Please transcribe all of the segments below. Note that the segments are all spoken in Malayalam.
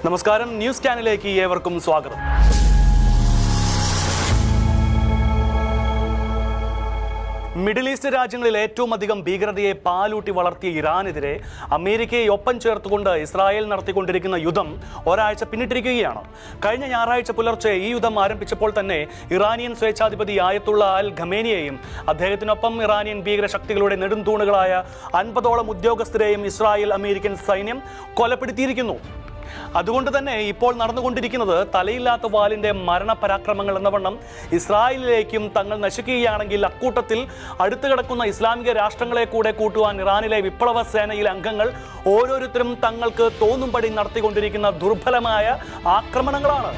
നമസ്കാരം, ന്യൂസ് സ്കാനിലേക്ക് ഏവർക്കും സ്വാഗതം. മിഡിൽ ഈസ്റ്റ് രാജ്യങ്ങളിൽ ഏറ്റവും അധികം ഭീകരതയെ പാലൂട്ടി വളർത്തിയ ഇറാനെതിരെ അമേരിക്കയെ ഒപ്പം ചേർത്തുകൊണ്ട് ഇസ്രായേൽ നടത്തിക്കൊണ്ടിരിക്കുന്ന യുദ്ധം ഒരാഴ്ച പിന്നിട്ടിരിക്കുകയാണ്. കഴിഞ്ഞ ഞായറാഴ്ച പുലർച്ചെ ഈ യുദ്ധം ആരംഭിച്ചപ്പോൾ തന്നെ ഇറാനിയൻ സ്വേച്ഛാധിപതി ആയത്തുള്ള അൽ ഖമേനിയെയും അദ്ദേഹത്തിനൊപ്പം ഇറാനിയൻ ഭീകരശക്തികളുടെ നെടുംതൂണുകളായ 50ഓളം ഉദ്യോഗസ്ഥരെയും ഇസ്രായേൽ അമേരിക്കൻ സൈന്യം കൊലപ്പെടുത്തിയിരിക്കുന്നു. അതുകൊണ്ട് തന്നെ ഇപ്പോൾ നടന്നുകൊണ്ടിരിക്കുന്നത് തലയില്ലാത്ത വാലിന്റെ മരണപരാക്രമങ്ങൾ എന്ന വണ്ണം ഇസ്രായേലിലേക്കും തങ്ങൾ നശിക്കുകയാണെങ്കിൽ അക്കൂട്ടത്തിൽ അടുത്തു കിടക്കുന്ന ഇസ്ലാമിക രാഷ്ട്രങ്ങളെ കൂടെ കൂട്ടുവാൻ ഇറാനിലെ വിപ്ലവ സേനയിലെ അംഗങ്ങൾ ഓരോരുത്തരും തങ്ങൾക്ക് തോന്നുംപടി നടത്തിക്കൊണ്ടിരിക്കുന്ന ദുർബലമായ ആക്രമണങ്ങളാണ്.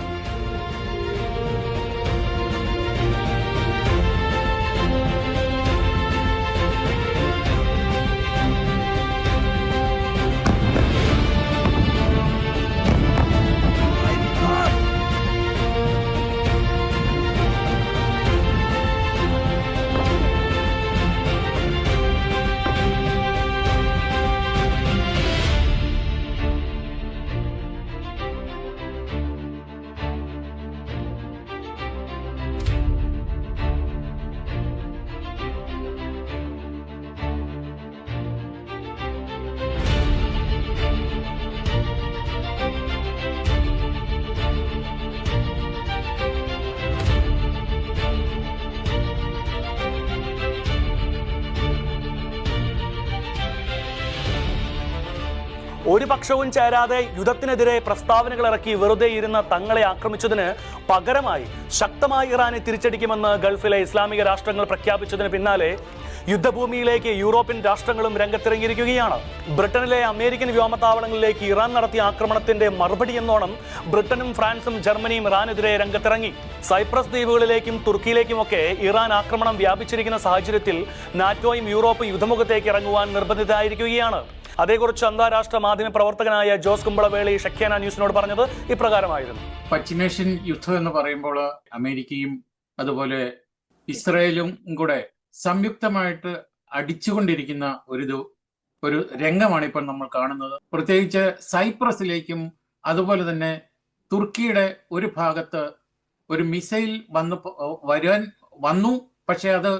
ഒരു പക്ഷവും ചേരാതെ യുദ്ധത്തിനെതിരെ പ്രസ്താവനകൾ ഇറക്കി വെറുതെ ഇരുന്ന തങ്ങളെ ആക്രമിച്ചതിന് പകരമായി ശക്തമായി ഇറാനെ തിരിച്ചടിക്കുമെന്ന് ഗൾഫിലെ ഇസ്ലാമിക രാഷ്ട്രങ്ങൾ പ്രഖ്യാപിച്ചതിന് പിന്നാലെ യുദ്ധഭൂമിയിലേക്ക് യൂറോപ്യൻ രാഷ്ട്രങ്ങളും രംഗത്തിറങ്ങിയിരിക്കുകയാണ്. ബ്രിട്ടനിലെ അമേരിക്കൻ വ്യോമത്താവളങ്ങളിലേക്ക് ഇറാൻ നടത്തിയ ആക്രമണത്തിന്റെ മറുപടി എന്നോണം ബ്രിട്ടനും ഫ്രാൻസും ജർമ്മനിയും ഇറാനെതിരെ രംഗത്തിറങ്ങി. സൈപ്രസ് ദ്വീപുകളിലേക്കും തുർക്കിയിലേക്കുമൊക്കെ ഇറാൻ ആക്രമണം വ്യാപിച്ചിരിക്കുന്ന സാഹചര്യത്തിൽ നാറ്റോയും യൂറോപ്പും യുദ്ധമുഖത്തേക്ക് ഇറങ്ങുവാൻ നിർബന്ധിതരായിരിക്കുകയാണ്. അതേക്കുറിച്ച് അന്താരാഷ്ട്ര മാധ്യമ പ്രവർത്തകനായ ജോസ് കുമ്പളവേളി ഷെഖ്യാന ന്യൂസിനോട് പറഞ്ഞത് ഇപ്രകാരമായിരുന്നു. പശ്ചിമേഷ്യൻ യുദ്ധം എന്ന് പറയുമ്പോൾ അമേരിക്കയും അതുപോലെ ഇസ്രയേലും കൂടെ സംയുക്തമായിട്ട് അടിച്ചുകൊണ്ടിരിക്കുന്ന ഒരു രംഗമാണ് ഇപ്പോൾ നമ്മൾ കാണുന്നത്. പ്രത്യേകിച്ച് സൈപ്രസിലേക്കും അതുപോലെ തന്നെ തുർക്കിയുടെ ഒരു ഭാഗത്ത് ഒരു മിസൈൽ വന്നു, പക്ഷെ അത്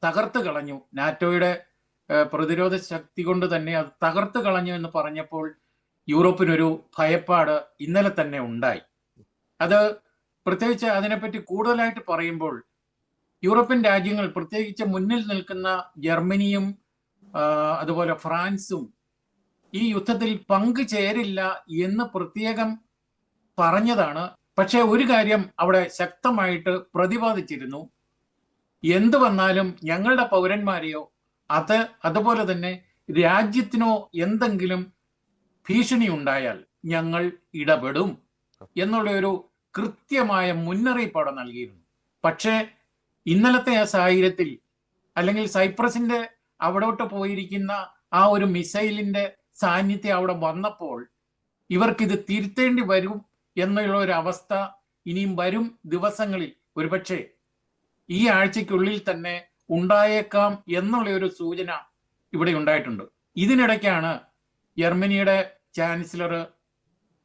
തകർത്ത് കളഞ്ഞു. നാറ്റോയുടെ പ്രതിരോധ ശക്തി കൊണ്ട് തന്നെ അത് തകർത്ത് കളഞ്ഞു എന്ന് പറഞ്ഞപ്പോൾ യൂറോപ്പിനൊരു ഭയപ്പാട് ഇന്നലെ തന്നെ ഉണ്ടായി. അത് പ്രത്യേകിച്ച് അതിനെപ്പറ്റി കൂടുതലായിട്ട് പറയുമ്പോൾ യൂറോപ്യൻ രാജ്യങ്ങൾ, പ്രത്യേകിച്ച് മുന്നിൽ നിൽക്കുന്ന ജർമ്മനിയും അതുപോലെ ഫ്രാൻസും ഈ യുദ്ധത്തിൽ പങ്കുചേരില്ല എന്ന് പ്രത്യേകം പറഞ്ഞതാണ്. പക്ഷെ ഒരു കാര്യം അവിടെ ശക്തമായിട്ട് പ്രതിപാദിച്ചിരുന്നു: എന്തു വന്നാലും ഞങ്ങളുടെ പൗരന്മാരെയോ അതുപോലെ തന്നെ രാജ്യത്തിനോ എന്തെങ്കിലും ഭീഷണി ഉണ്ടായാൽ ഞങ്ങൾ ഇടപെടും എന്നുള്ള ഒരു കൃത്യമായ മുന്നറിയിപ്പ് അവിടെ നൽകിയിരുന്നു. പക്ഷേ ഇന്നലത്തെ ആ സാഹചര്യത്തിൽ, അല്ലെങ്കിൽ സൈപ്രസിന്റെ അവിടോട്ട് പോയിരിക്കുന്ന ആ ഒരു മിസൈലിന്റെ സാന്നിധ്യം അവിടെ വന്നപ്പോൾ ഇവർക്കിത് തിരുത്തേണ്ടി വരും എന്നുള്ള ഒരു അവസ്ഥ ഇനിയും വരും ദിവസങ്ങളിൽ, ഒരുപക്ഷെ ഈ ആഴ്ചയ്ക്കുള്ളിൽ തന്നെ ഉണ്ടായേക്കാം എന്നുള്ള ഒരു സൂചന ഇവിടെ ഉണ്ടായിട്ടുണ്ട്. ഇതിനിടയ്ക്കാണ് ജർമ്മനിയുടെ ചാൻസലർ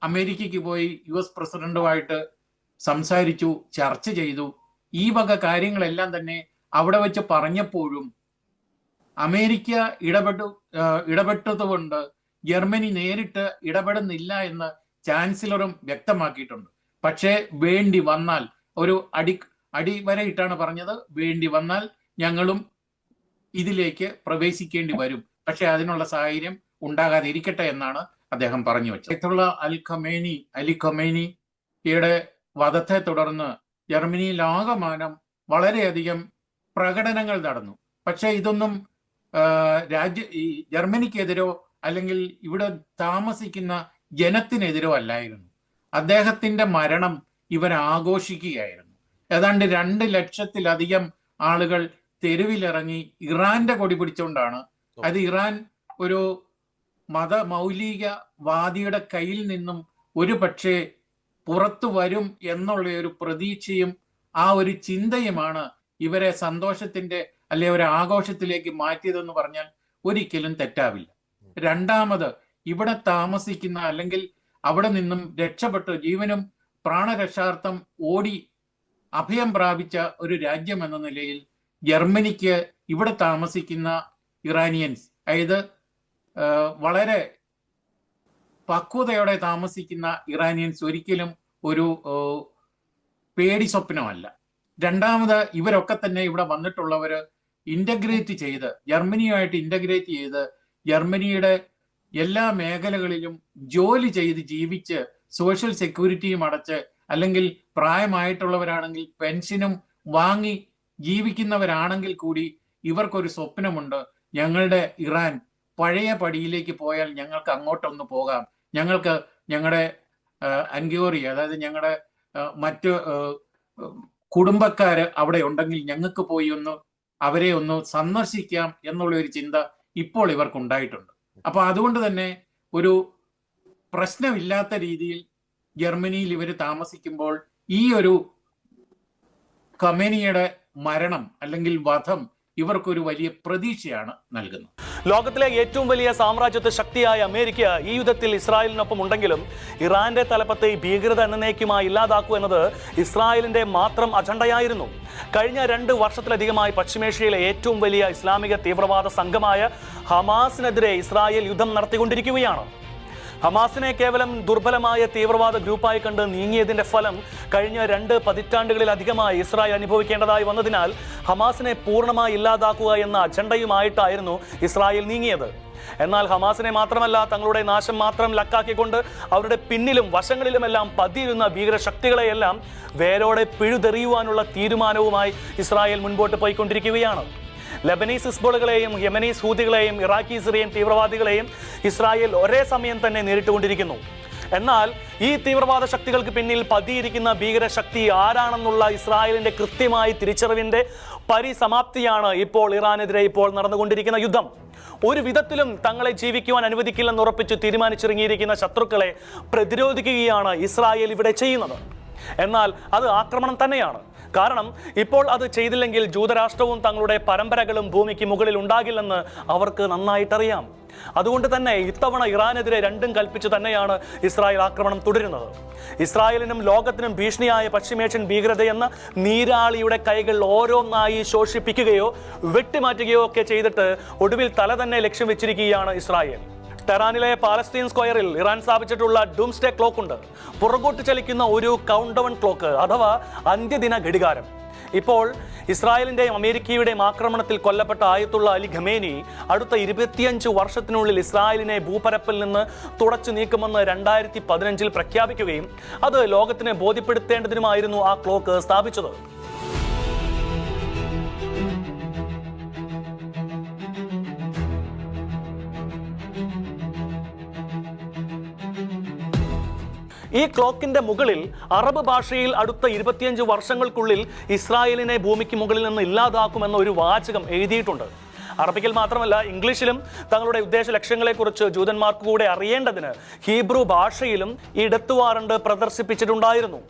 അമേരിക്കയ്ക്ക് പോയി US പ്രസിഡന്റുമായിട്ട് സംസാരിച്ചു, ചർച്ച ചെയ്തു. ഈ വക കാര്യങ്ങളെല്ലാം തന്നെ അവിടെ വെച്ച് പറഞ്ഞപ്പോഴും അമേരിക്ക ഇടപെട്ടതുകൊണ്ട് ജർമ്മനി നേരിട്ട് ഇടപെടുന്നില്ല എന്ന് ചാൻസലറും വ്യക്തമാക്കിയിട്ടുണ്ട്. പക്ഷേ വേണ്ടി വന്നാൽ, ഒരു അടിവരയിട്ടാണ് പറഞ്ഞത്, വേണ്ടി വന്നാൽ ഞങ്ങളും ഇതിലേക്ക് പ്രവേശിക്കേണ്ടി വരും, പക്ഷെ അതിനുള്ള സാഹചര്യം ഉണ്ടാകാതിരിക്കട്ടെ എന്നാണ് അദ്ദേഹം പറഞ്ഞു വെച്ചത്. അയത്തുള്ള അലി ഖമേനിയുടെ വധത്തെ തുടർന്ന് ജർമ്മനിയിൽ ആകമാനം വളരെയധികം പ്രകടനങ്ങൾ നടന്നു. പക്ഷെ ഇതൊന്നും ഈ ജർമ്മനിക്കെതിരോ അല്ലെങ്കിൽ ഇവിടെ താമസിക്കുന്ന ജനത്തിനെതിരോ അല്ലായിരുന്നു. അദ്ദേഹത്തിന്റെ മരണം ഇവർ ആഘോഷിക്കുകയായിരുന്നു. ഏതാണ്ട് 2 ലക്ഷത്തിലധികം ആളുകൾ തെരുവിലിറങ്ങി ഇറാന്റെ കൊടി പിടിച്ചുകൊണ്ടാണ്. അത് ഇറാൻ ഒരു മതമൗലികവാദിയുടെ കയ്യിൽ നിന്നും ഒരു പക്ഷേ പുറത്തു വരും എന്നുള്ള ഒരു പ്രതീക്ഷയും ആ ഒരു ചിന്തയുമാണ് ഇവരെ സന്തോഷത്തിന്റെ അല്ലെ ഒരു ആഘോഷത്തിലേക്ക് മാറ്റിയതെന്ന് പറഞ്ഞാൽ ഒരിക്കലും തെറ്റാവില്ല. രണ്ടാമത്, ഇവിടെ താമസിക്കുന്ന അല്ലെങ്കിൽ അവിടെ നിന്നും രക്ഷപ്പെട്ട് ജീവനും പ്രാണരക്ഷാർത്ഥം ഓടി അഭയം പ്രാപിച്ച ഒരു രാജ്യം എന്ന നിലയിൽ ജർമ്മനിക്ക് ഇവിടെ താമസിക്കുന്ന ഇറാനിയൻസ്, അതായത് വളരെ പക്വതയോടെ താമസിക്കുന്ന ഇറാനിയൻസ് ഒരിക്കലും ഒരു പേടി സ്വപ്നമല്ല. രണ്ടാമത്, ഇവരൊക്കെ തന്നെ ഇവിടെ വന്നിട്ടുള്ളവര് ഇന്റഗ്രേറ്റ് ചെയ്ത് ജർമ്മനിയുമായിട്ട് ഇന്റഗ്രേറ്റ് ചെയ്ത് ജർമ്മനിയുടെ എല്ലാ മേഖലകളിലും ജോലി ചെയ്ത് ജീവിച്ച് സോഷ്യൽ സെക്യൂരിറ്റിയും അടച്ച്, അല്ലെങ്കിൽ പ്രായമായിട്ടുള്ളവരാണെങ്കിൽ പെൻഷനും വാങ്ങി ജീവിക്കുന്നവരാണെങ്കിൽ കൂടി ഇവർക്കൊരു സ്വപ്നമുണ്ട്, ഞങ്ങളുടെ ഇറാൻ പഴയ പടിയിലേക്ക് പോയാൽ ഞങ്ങൾക്ക് അങ്ങോട്ടൊന്ന് പോകാം, ഞങ്ങൾക്ക് ഞങ്ങളുടെ അൻഗ്യോറി, അതായത് ഞങ്ങളുടെ മറ്റ് കുടുംബക്കാര് അവിടെ ഉണ്ടെങ്കിൽ ഞങ്ങൾക്ക് പോയി അവരെ ഒന്ന് സന്ദർശിക്കാം എന്നുള്ള ഒരു ചിന്ത ഇപ്പോൾ ഇവർക്കുണ്ടായിട്ടുണ്ട്. അപ്പൊ അതുകൊണ്ട് തന്നെ ഒരു പ്രശ്നമില്ലാത്ത രീതിയിൽ ജർമ്മനിയിൽ ഇവർ താമസിക്കുമ്പോൾ ഈ ഒരു ഖമേനിയുടെ മരണം അല്ലെങ്കിൽ വധം ഇവർക്കൊരു വലിയ പ്രതീക്ഷയാണ് നൽകുന്നത്. ലോകത്തിലെ ഏറ്റവും വലിയ സാമ്രാജ്യത്വ ശക്തിയായ അമേരിക്ക ഈ യുദ്ധത്തിൽ ഇസ്രായേലിനൊപ്പം ഉണ്ടെങ്കിലും ഇറാന്റെ തലപ്പത്ത് ഈ ഭീകരത എന്നേക്കുമായി ഇല്ലാതാക്കൂ എന്നത് ഇസ്രായേലിന്റെ മാത്രം അജണ്ടയായിരുന്നു. കഴിഞ്ഞ 2 വർഷത്തിലധികമായി പശ്ചിമേഷ്യയിലെ ഏറ്റവും വലിയ ഇസ്ലാമിക തീവ്രവാദ സംഘമായ ഹമാസിനെതിരെ ഇസ്രായേൽ യുദ്ധം നടത്തിക്കൊണ്ടിരിക്കുകയാണ്. ഹമാസിനെ കേവലം ദുർബലമായ തീവ്രവാദ ഗ്രൂപ്പായി കണ്ട് നീങ്ങിയതിന്റെ ഫലം കഴിഞ്ഞ 2 പതിറ്റാണ്ടുകളിലധികമായി ഇസ്രായേൽ അനുഭവിക്കേണ്ടതായി വന്നതിനാൽ ഹമാസിനെ പൂർണ്ണമായി ഇല്ലാതാക്കുക എന്ന അജണ്ടയുമായിട്ടായിരുന്നു ഇസ്രായേൽ നീങ്ങിയത്. എന്നാൽ ഹമാസിനെ മാത്രമല്ല, തങ്ങളുടെ നാശം മാത്രം ലക്കാക്കിക്കൊണ്ട് അവരുടെ പിന്നിലും വശങ്ങളിലുമെല്ലാം പതിയിരുന്ന ഭീകരശക്തികളെയെല്ലാം വേരോടെ പിഴുതെറിയുവാനുള്ള തീരുമാനവുമായി ഇസ്രായേൽ മുൻപോട്ട് പോയിക്കൊണ്ടിരിക്കുകയാണ്. ലെബനീസ് ഹിസ്ബുളുകളെയും യമനീസ് ഹൂതികളെയും ഇറാഖി സിറിയൻ തീവ്രവാദികളെയും ഇസ്രായേൽ ഒരേ സമയം തന്നെ നേരിട്ടുകൊണ്ടിരിക്കുന്നു. എന്നാൽ ഈ തീവ്രവാദ ശക്തികൾക്ക് പിന്നിൽ പതിയിരിക്കുന്ന ഭീകരശക്തി ആരാണെന്നുള്ള ഇസ്രായേലിന്റെ കൃത്യമായ തിരിച്ചറിവിന്റെ പരിസമാപ്തിയാണ് ഇപ്പോൾ ഇറാനെതിരെ ഇപ്പോൾ നടന്നുകൊണ്ടിരിക്കുന്ന യുദ്ധം. ഒരു വിധത്തിലും തങ്ങളെ ജീവിക്കുവാൻ അനുവദിക്കില്ലെന്ന് ഉറപ്പിച്ച് തീരുമാനിച്ചിറങ്ങിയിരിക്കുന്ന ശത്രുക്കളെ പ്രതിരോധിക്കുകയാണ് ഇസ്രായേൽ ഇവിടെ ചെയ്യുന്നത്. എന്നാൽ അത് ആക്രമണം തന്നെയാണ്. കാരണം ഇപ്പോൾ അത് ചെയ്തില്ലെങ്കിൽ ജൂതരാഷ്ട്രവും തങ്ങളുടെ പരമ്പരകളും ഭൂമിക്ക് മുകളിൽ ഉണ്ടാകില്ലെന്ന് അവർക്ക് നന്നായിട്ടറിയാം. അതുകൊണ്ട് തന്നെ ഇത്തവണ ഇറാനെതിരെ രണ്ടും കൽപ്പിച്ച് തന്നെയാണ് ഇസ്രായേൽ ആക്രമണം തുടരുന്നത്. ഇസ്രായേലിനും ലോകത്തിനും ഭീഷണിയായ പശ്ചിമേഷ്യൻ ഭീകരതയെന്ന നീരാളിയുടെ കൈകൾ ഓരോന്നായി ശോഷിപ്പിക്കുകയോ വെട്ടിമാറ്റുകയോ ഒക്കെ ചെയ്തിട്ട് ഒടുവിൽ തല തന്നെ ലക്ഷ്യം വെച്ചിരിക്കുകയാണ് ഇസ്രായേൽ. ടെഹ്റാനിലെ പാലസ്തീൻ സ്ക്വയറിൽ ഇറാൻ സ്ഥാപിച്ചിട്ടുള്ള ഡൂംസ്ഡേ ക്ലോക്ക് ഉണ്ട്. പുറകോട്ട് ചലിക്കുന്ന ഒരു കൗണ്ട് ഡൗൺ ക്ലോക്ക് അഥവാ അന്ത്യദിന ഘടികാരം. ഇപ്പോൾ ഇസ്രായേലിന്റെയും അമേരിക്കയുടെയും ആക്രമണത്തിൽ കൊല്ലപ്പെട്ട ആയത്തുള്ള അലി ഖമേനി അടുത്ത 25 വർഷത്തിനുള്ളിൽ ഇസ്രായേലിനെ ഭൂപരപ്പിൽ നിന്ന് തുടച്ചു നീക്കുമെന്ന് 2015 പ്രഖ്യാപിക്കുകയും അത് ലോകത്തിനെ ബോധ്യപ്പെടുത്തേണ്ടതിനുമായിരുന്നു ആ ക്ലോക്ക് സ്ഥാപിച്ചത്. ഈ ക്ലോക്കിന്റെ മുകളിൽ അറബ് ഭാഷയിൽ അടുത്ത 25 വർഷങ്ങൾക്കുള്ളിൽ ഇസ്രായേലിനെ ഭൂമിക്ക് മുകളിൽ നിന്ന് ഇല്ലാതാക്കുമെന്ന ഒരു വാചകം എഴുതിയിട്ടുണ്ട്. അറബിക്കിൽ മാത്രമല്ല, ഇംഗ്ലീഷിലും തങ്ങളുടെ ഉദ്ദേശ ലക്ഷ്യങ്ങളെക്കുറിച്ച് ജൂതന്മാർക്ക് കൂടെ അറിയേണ്ടതിന് ഹീബ്രു ഭാഷയിലും ഈ ഡെത്ത് വാറണ്ട് പ്രദർശിപ്പിച്ചിട്ടുണ്ടായിരുന്നു.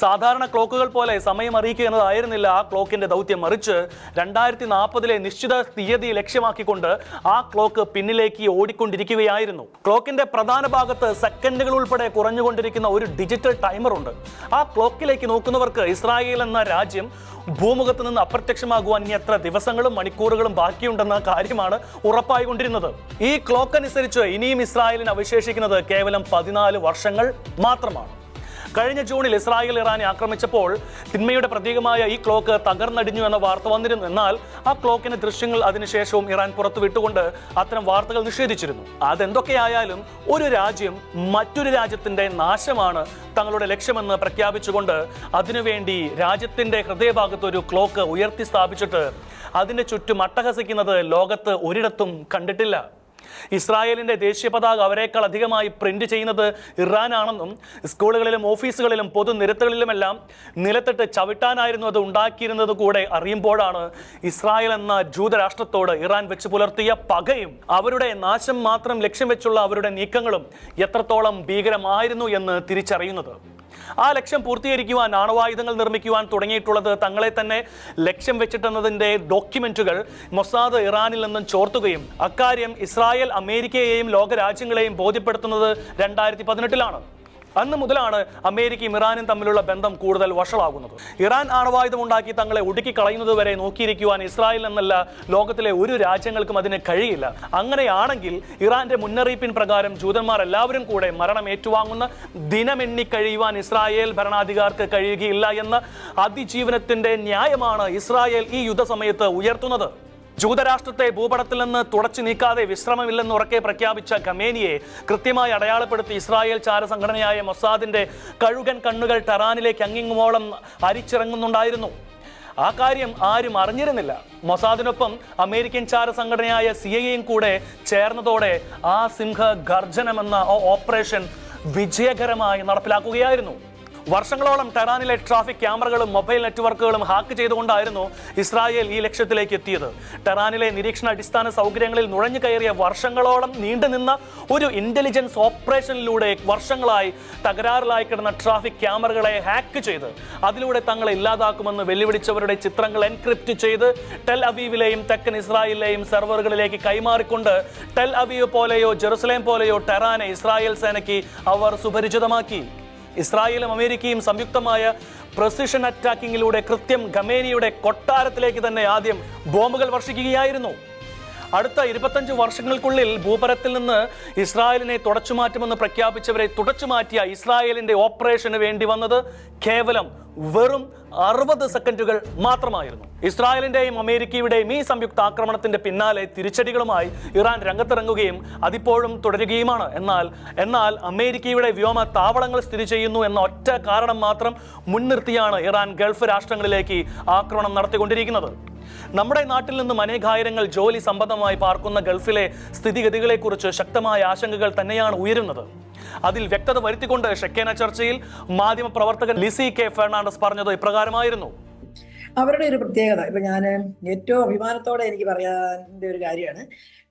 സാധാരണ ക്ലോക്കുകൾ പോലെ സമയം അറിയിക്കുക എന്നതായിരുന്നില്ല ആ ക്ലോക്കിന്റെ ദൗത്യം. മറിച്ച് 2040 നിശ്ചിത തീയതി ലക്ഷ്യമാക്കിക്കൊണ്ട് ആ ക്ലോക്ക് പിന്നിലേക്ക് ഓടിക്കൊണ്ടിരിക്കുകയായിരുന്നു. ക്ലോക്കിന്റെ പ്രധാന ഭാഗത്ത് സെക്കൻഡുകൾ ഉൾപ്പെടെ കുറഞ്ഞുകൊണ്ടിരിക്കുന്ന ഒരു ഡിജിറ്റൽ ടൈമർ ഉണ്ട്. ആ ക്ലോക്കിലേക്ക് നോക്കുന്നവർക്ക് ഇസ്രായേൽ എന്ന രാജ്യം ഭൂമുഖത്ത് നിന്ന് അപ്രത്യക്ഷമാകുവാൻ ഇനി എത്ര ദിവസങ്ങളും മണിക്കൂറുകളും ബാക്കിയുണ്ടെന്ന കാര്യമാണ് ഉറപ്പായിക്കൊണ്ടിരുന്നത്. ഈ ക്ലോക്ക് അനുസരിച്ച് ഇനിയും ഇസ്രായേലിന് അവശേഷിക്കുന്നത് കേവലം 14 വർഷങ്ങൾ മാത്രമാണ്. കഴിഞ്ഞ ജൂണിൽ ഇസ്രായേൽ ഇറാനെ ആക്രമിച്ചപ്പോൾ തിന്മയുടെ പ്രതീകമായ ഈ ക്ലോക്ക് തകർന്നടിഞ്ഞു എന്ന വാർത്ത വന്നിരുന്നു. എന്നാൽ ആ ക്ലോക്കിന്റെ ദൃശ്യങ്ങൾ അതിനുശേഷവും ഇറാൻ പുറത്തുവിട്ടുകൊണ്ട് അത്തരം വാർത്തകൾ നിഷേധിച്ചിരുന്നു. അതെന്തൊക്കെയായാലും ഒരു രാജ്യം മറ്റൊരു രാജ്യത്തിന്റെ നാശമാണ് തങ്ങളുടെ ലക്ഷ്യമെന്ന് പ്രഖ്യാപിച്ചുകൊണ്ട് അതിനുവേണ്ടി രാജ്യത്തിന്റെ ഹൃദയഭാഗത്ത് ഒരു ക്ലോക്ക് ഉയർത്തി സ്ഥാപിച്ചിട്ട് അതിന്റെ ചുറ്റും അട്ടഹസിക്കുന്നത് ലോകത്ത് ഒരിടത്തും കണ്ടിട്ടില്ല. ഇസ്രായേലിന്റെ ദേശീയ പതാക അവരെക്കാൾ അധികമായി പ്രിന്റ് ചെയ്യുന്നത് ഇറാനാണെന്നും സ്കൂളുകളിലും ഓഫീസുകളിലും പൊതുനിരത്തുകളിലുമെല്ലാം നിലത്തിട്ട് ചവിട്ടാനായിരുന്നു അത് ഉണ്ടാക്കിയിരുന്നത് കൂടെ അറിയുമ്പോഴാണ് ഇസ്രായേൽ എന്ന ജൂതരാഷ്ട്രത്തോട് ഇറാൻ വെച്ച് പുലർത്തിയ പകയും അവരുടെ നാശം മാത്രം ലക്ഷ്യം വെച്ചുള്ള അവരുടെ നീക്കങ്ങളും എത്രത്തോളം ഭീകരമായിരുന്നു എന്ന് തിരിച്ചറിയുന്നത്. ആ ലക്ഷ്യം പൂർത്തീകരിക്കുവാൻ ആണവായുധങ്ങൾ നിർമ്മിക്കുവാൻ തുടങ്ങിയിട്ടുള്ളത് തങ്ങളെ തന്നെ ലക്ഷ്യം വെച്ചിട്ടെന്നതിൻ്റെ ഡോക്യുമെന്റുകൾ മൊസാദ് ഇറാനിൽ നിന്നും ചോർത്തുകയും അക്കാര്യം ഇസ്രായേൽ അമേരിക്കയെയും ലോകരാജ്യങ്ങളെയും ബോധ്യപ്പെടുത്തുന്നത് 2018-ലാണ്. അന്ന് മുതലാണ് അമേരിക്കയും ഇറാനും തമ്മിലുള്ള ബന്ധം കൂടുതൽ വഷളാകുന്നത്. ഇറാൻ ആണവായുധം ഉണ്ടാക്കി തങ്ങളെ ഒടുക്കി കളയുന്നതുവരെ നോക്കിയിരിക്കുവാൻ ഇസ്രായേൽ എന്നല്ല ലോകത്തിലെ ഒരു രാജ്യങ്ങൾക്കും അതിന് കഴിയില്ല. അങ്ങനെയാണെങ്കിൽ ഇറാന്റെ മുന്നറിയിപ്പിൻ പ്രകാരം ജൂതന്മാർ എല്ലാവരും കൂടെ മരണം ഏറ്റുവാങ്ങുന്ന ദിനമെണ്ണി കഴിയുവാൻ ഇസ്രായേൽ ഭരണാധികാർക്ക് കഴിയുകയില്ല എന്ന അതിജീവനത്തിന്റെ ന്യായമാണ് ഇസ്രായേൽ ഈ യുദ്ധസമയത്ത് ഉയർത്തുന്നത്. ജൂതരാഷ്ട്രത്തെ ഭൂപടത്തിൽ നിന്ന് തുടച്ചു നീക്കാതെ വിശ്രമമില്ലെന്ന് ഉറക്കെ പ്രഖ്യാപിച്ച ഖമേനിയെ കൃത്യമായി അടയാളപ്പെടുത്തി ഇസ്രായേൽ ചാരസംഘടനയായ മൊസാദിന്റെ കഴുകൻ കണ്ണുകൾ ടെഹ്റാനിലേക്ക് അങ്ങിങ്ങുമോളം അരിച്ചിറങ്ങുന്നുണ്ടായിരുന്നു. ആ കാര്യം ആരും അറിഞ്ഞിരുന്നില്ല. മൊസാദിനൊപ്പം അമേരിക്കൻ ചാരസംഘടനയായ CIA കൂടെ ചേർന്നതോടെ ആ സിംഹ ഗർജനമെന്ന ഓപ്പറേഷൻ വിജയകരമായി നടപ്പിലാക്കുകയായിരുന്നു. വർഷങ്ങളോളം ടെഹ്റാനിലെ ട്രാഫിക് ക്യാമറകളും മൊബൈൽ നെറ്റ്വർക്കുകളും ഹാക്ക് ചെയ്തുകൊണ്ടായിരുന്നു ഇസ്രായേൽ ഈ ലക്ഷ്യത്തിലേക്ക് എത്തിയത്. ടെഹ്റാനിലെ നിരീക്ഷണ അടിസ്ഥാന സൗകര്യങ്ങളിൽ നുഴഞ്ഞു കയറിയ വർഷങ്ങളോളം നീണ്ടുനിന്ന ഒരു ഇന്റലിജൻസ് ഓപ്പറേഷനിലൂടെ വർഷങ്ങളായി തകരാറിലായി കിടന്ന ട്രാഫിക് ക്യാമറകളെ ഹാക്ക് ചെയ്ത് അതിലൂടെ തങ്ങളെ ഇല്ലാതാക്കുമെന്ന് വെല്ലുവിളിച്ചവരുടെ ചിത്രങ്ങൾ എൻക്രിപ്റ്റ് ചെയ്ത് ടെൽ അവീവിലെയും തെക്കൻ ഇസ്രായേലിലെയും സെർവറുകളിലേക്ക് കൈമാറിക്കൊണ്ട് ടെൽ അവീവ് പോലെയോ ജെറുസലേം പോലെയോ ടെഹ്റാനെ ഇസ്രായേൽ സേനയ്ക്ക് അവർ സുപരിചിതമാക്കി. ഇസ്രായേലും അമേരിക്കയും സംയുക്തമായ പ്രസിഷൻ അറ്റാക്കിങ്ങിലൂടെ കൃത്യം ഖമേനിയുടെ കൊട്ടാരത്തിലേക്ക് തന്നെ ആദ്യം ബോംബുകൾ വർഷിക്കുകയായിരുന്നു. അടുത്ത 25 വർഷങ്ങൾക്കുള്ളിൽ ഭൂപരത്തിൽ നിന്ന് ഇസ്രായേലിനെ തുടച്ചുമാറ്റുമെന്ന് പ്രഖ്യാപിച്ചവരെ തുടച്ചുമാറ്റിയ ഇസ്രായേലിന്റെ ഓപ്പറേഷന് വേണ്ടി വന്നത് കേവലം വെറും 60 സെക്കൻഡുകൾ മാത്രമായിരുന്നു. ഇസ്രായേലിന്റെയും അമേരിക്കയുടെയും ഈ സംയുക്ത ആക്രമണത്തിന്റെ പിന്നാലെ തിരിച്ചടികളുമായി ഇറാൻ രംഗത്തിറങ്ങുകയും അതിപ്പോഴും തുടരുകയുമാണ്. എന്നാൽ അമേരിക്കയുടെ വ്യോമ താവളങ്ങൾ സ്ഥിതി ചെയ്യുന്നു എന്ന ഒറ്റ കാരണം മാത്രം മുൻനിർത്തിയാണ് ഇറാൻ ഗൾഫ് രാഷ്ട്രങ്ങളിലേക്ക് ആക്രമണം നടത്തിക്കൊണ്ടിരിക്കുന്നത്. നമ്മുടെ നാട്ടിൽ നിന്നും അനേകായിരങ്ങൾ ജോലി സംബന്ധമായി പാർക്കുന്ന ഗൾഫിലെ സ്ഥിതിഗതികളെക്കുറിച്ച് ശക്തമായ ആശങ്കകൾ തന്നെയാണ് ഉയരുന്നത്. അതിൽ വ്യക്തത വരുത്തിക്കൊണ്ട് ഷെക്കേന ചർച്ചയിൽ മാധ്യമപ്രവർത്തകൻ ലിസി കെ ഫെർണാണ്ടസ് പറഞ്ഞത് ഇപ്രകാരമായിരുന്നു. അവരുടെ ഒരു പ്രത്യേകത, ഇപ്പൊ ഞാൻ ഏറ്റവും അഭിമാനത്തോടെ എനിക്ക് പറയാൻ്റെ ഒരു കാര്യമാണ്,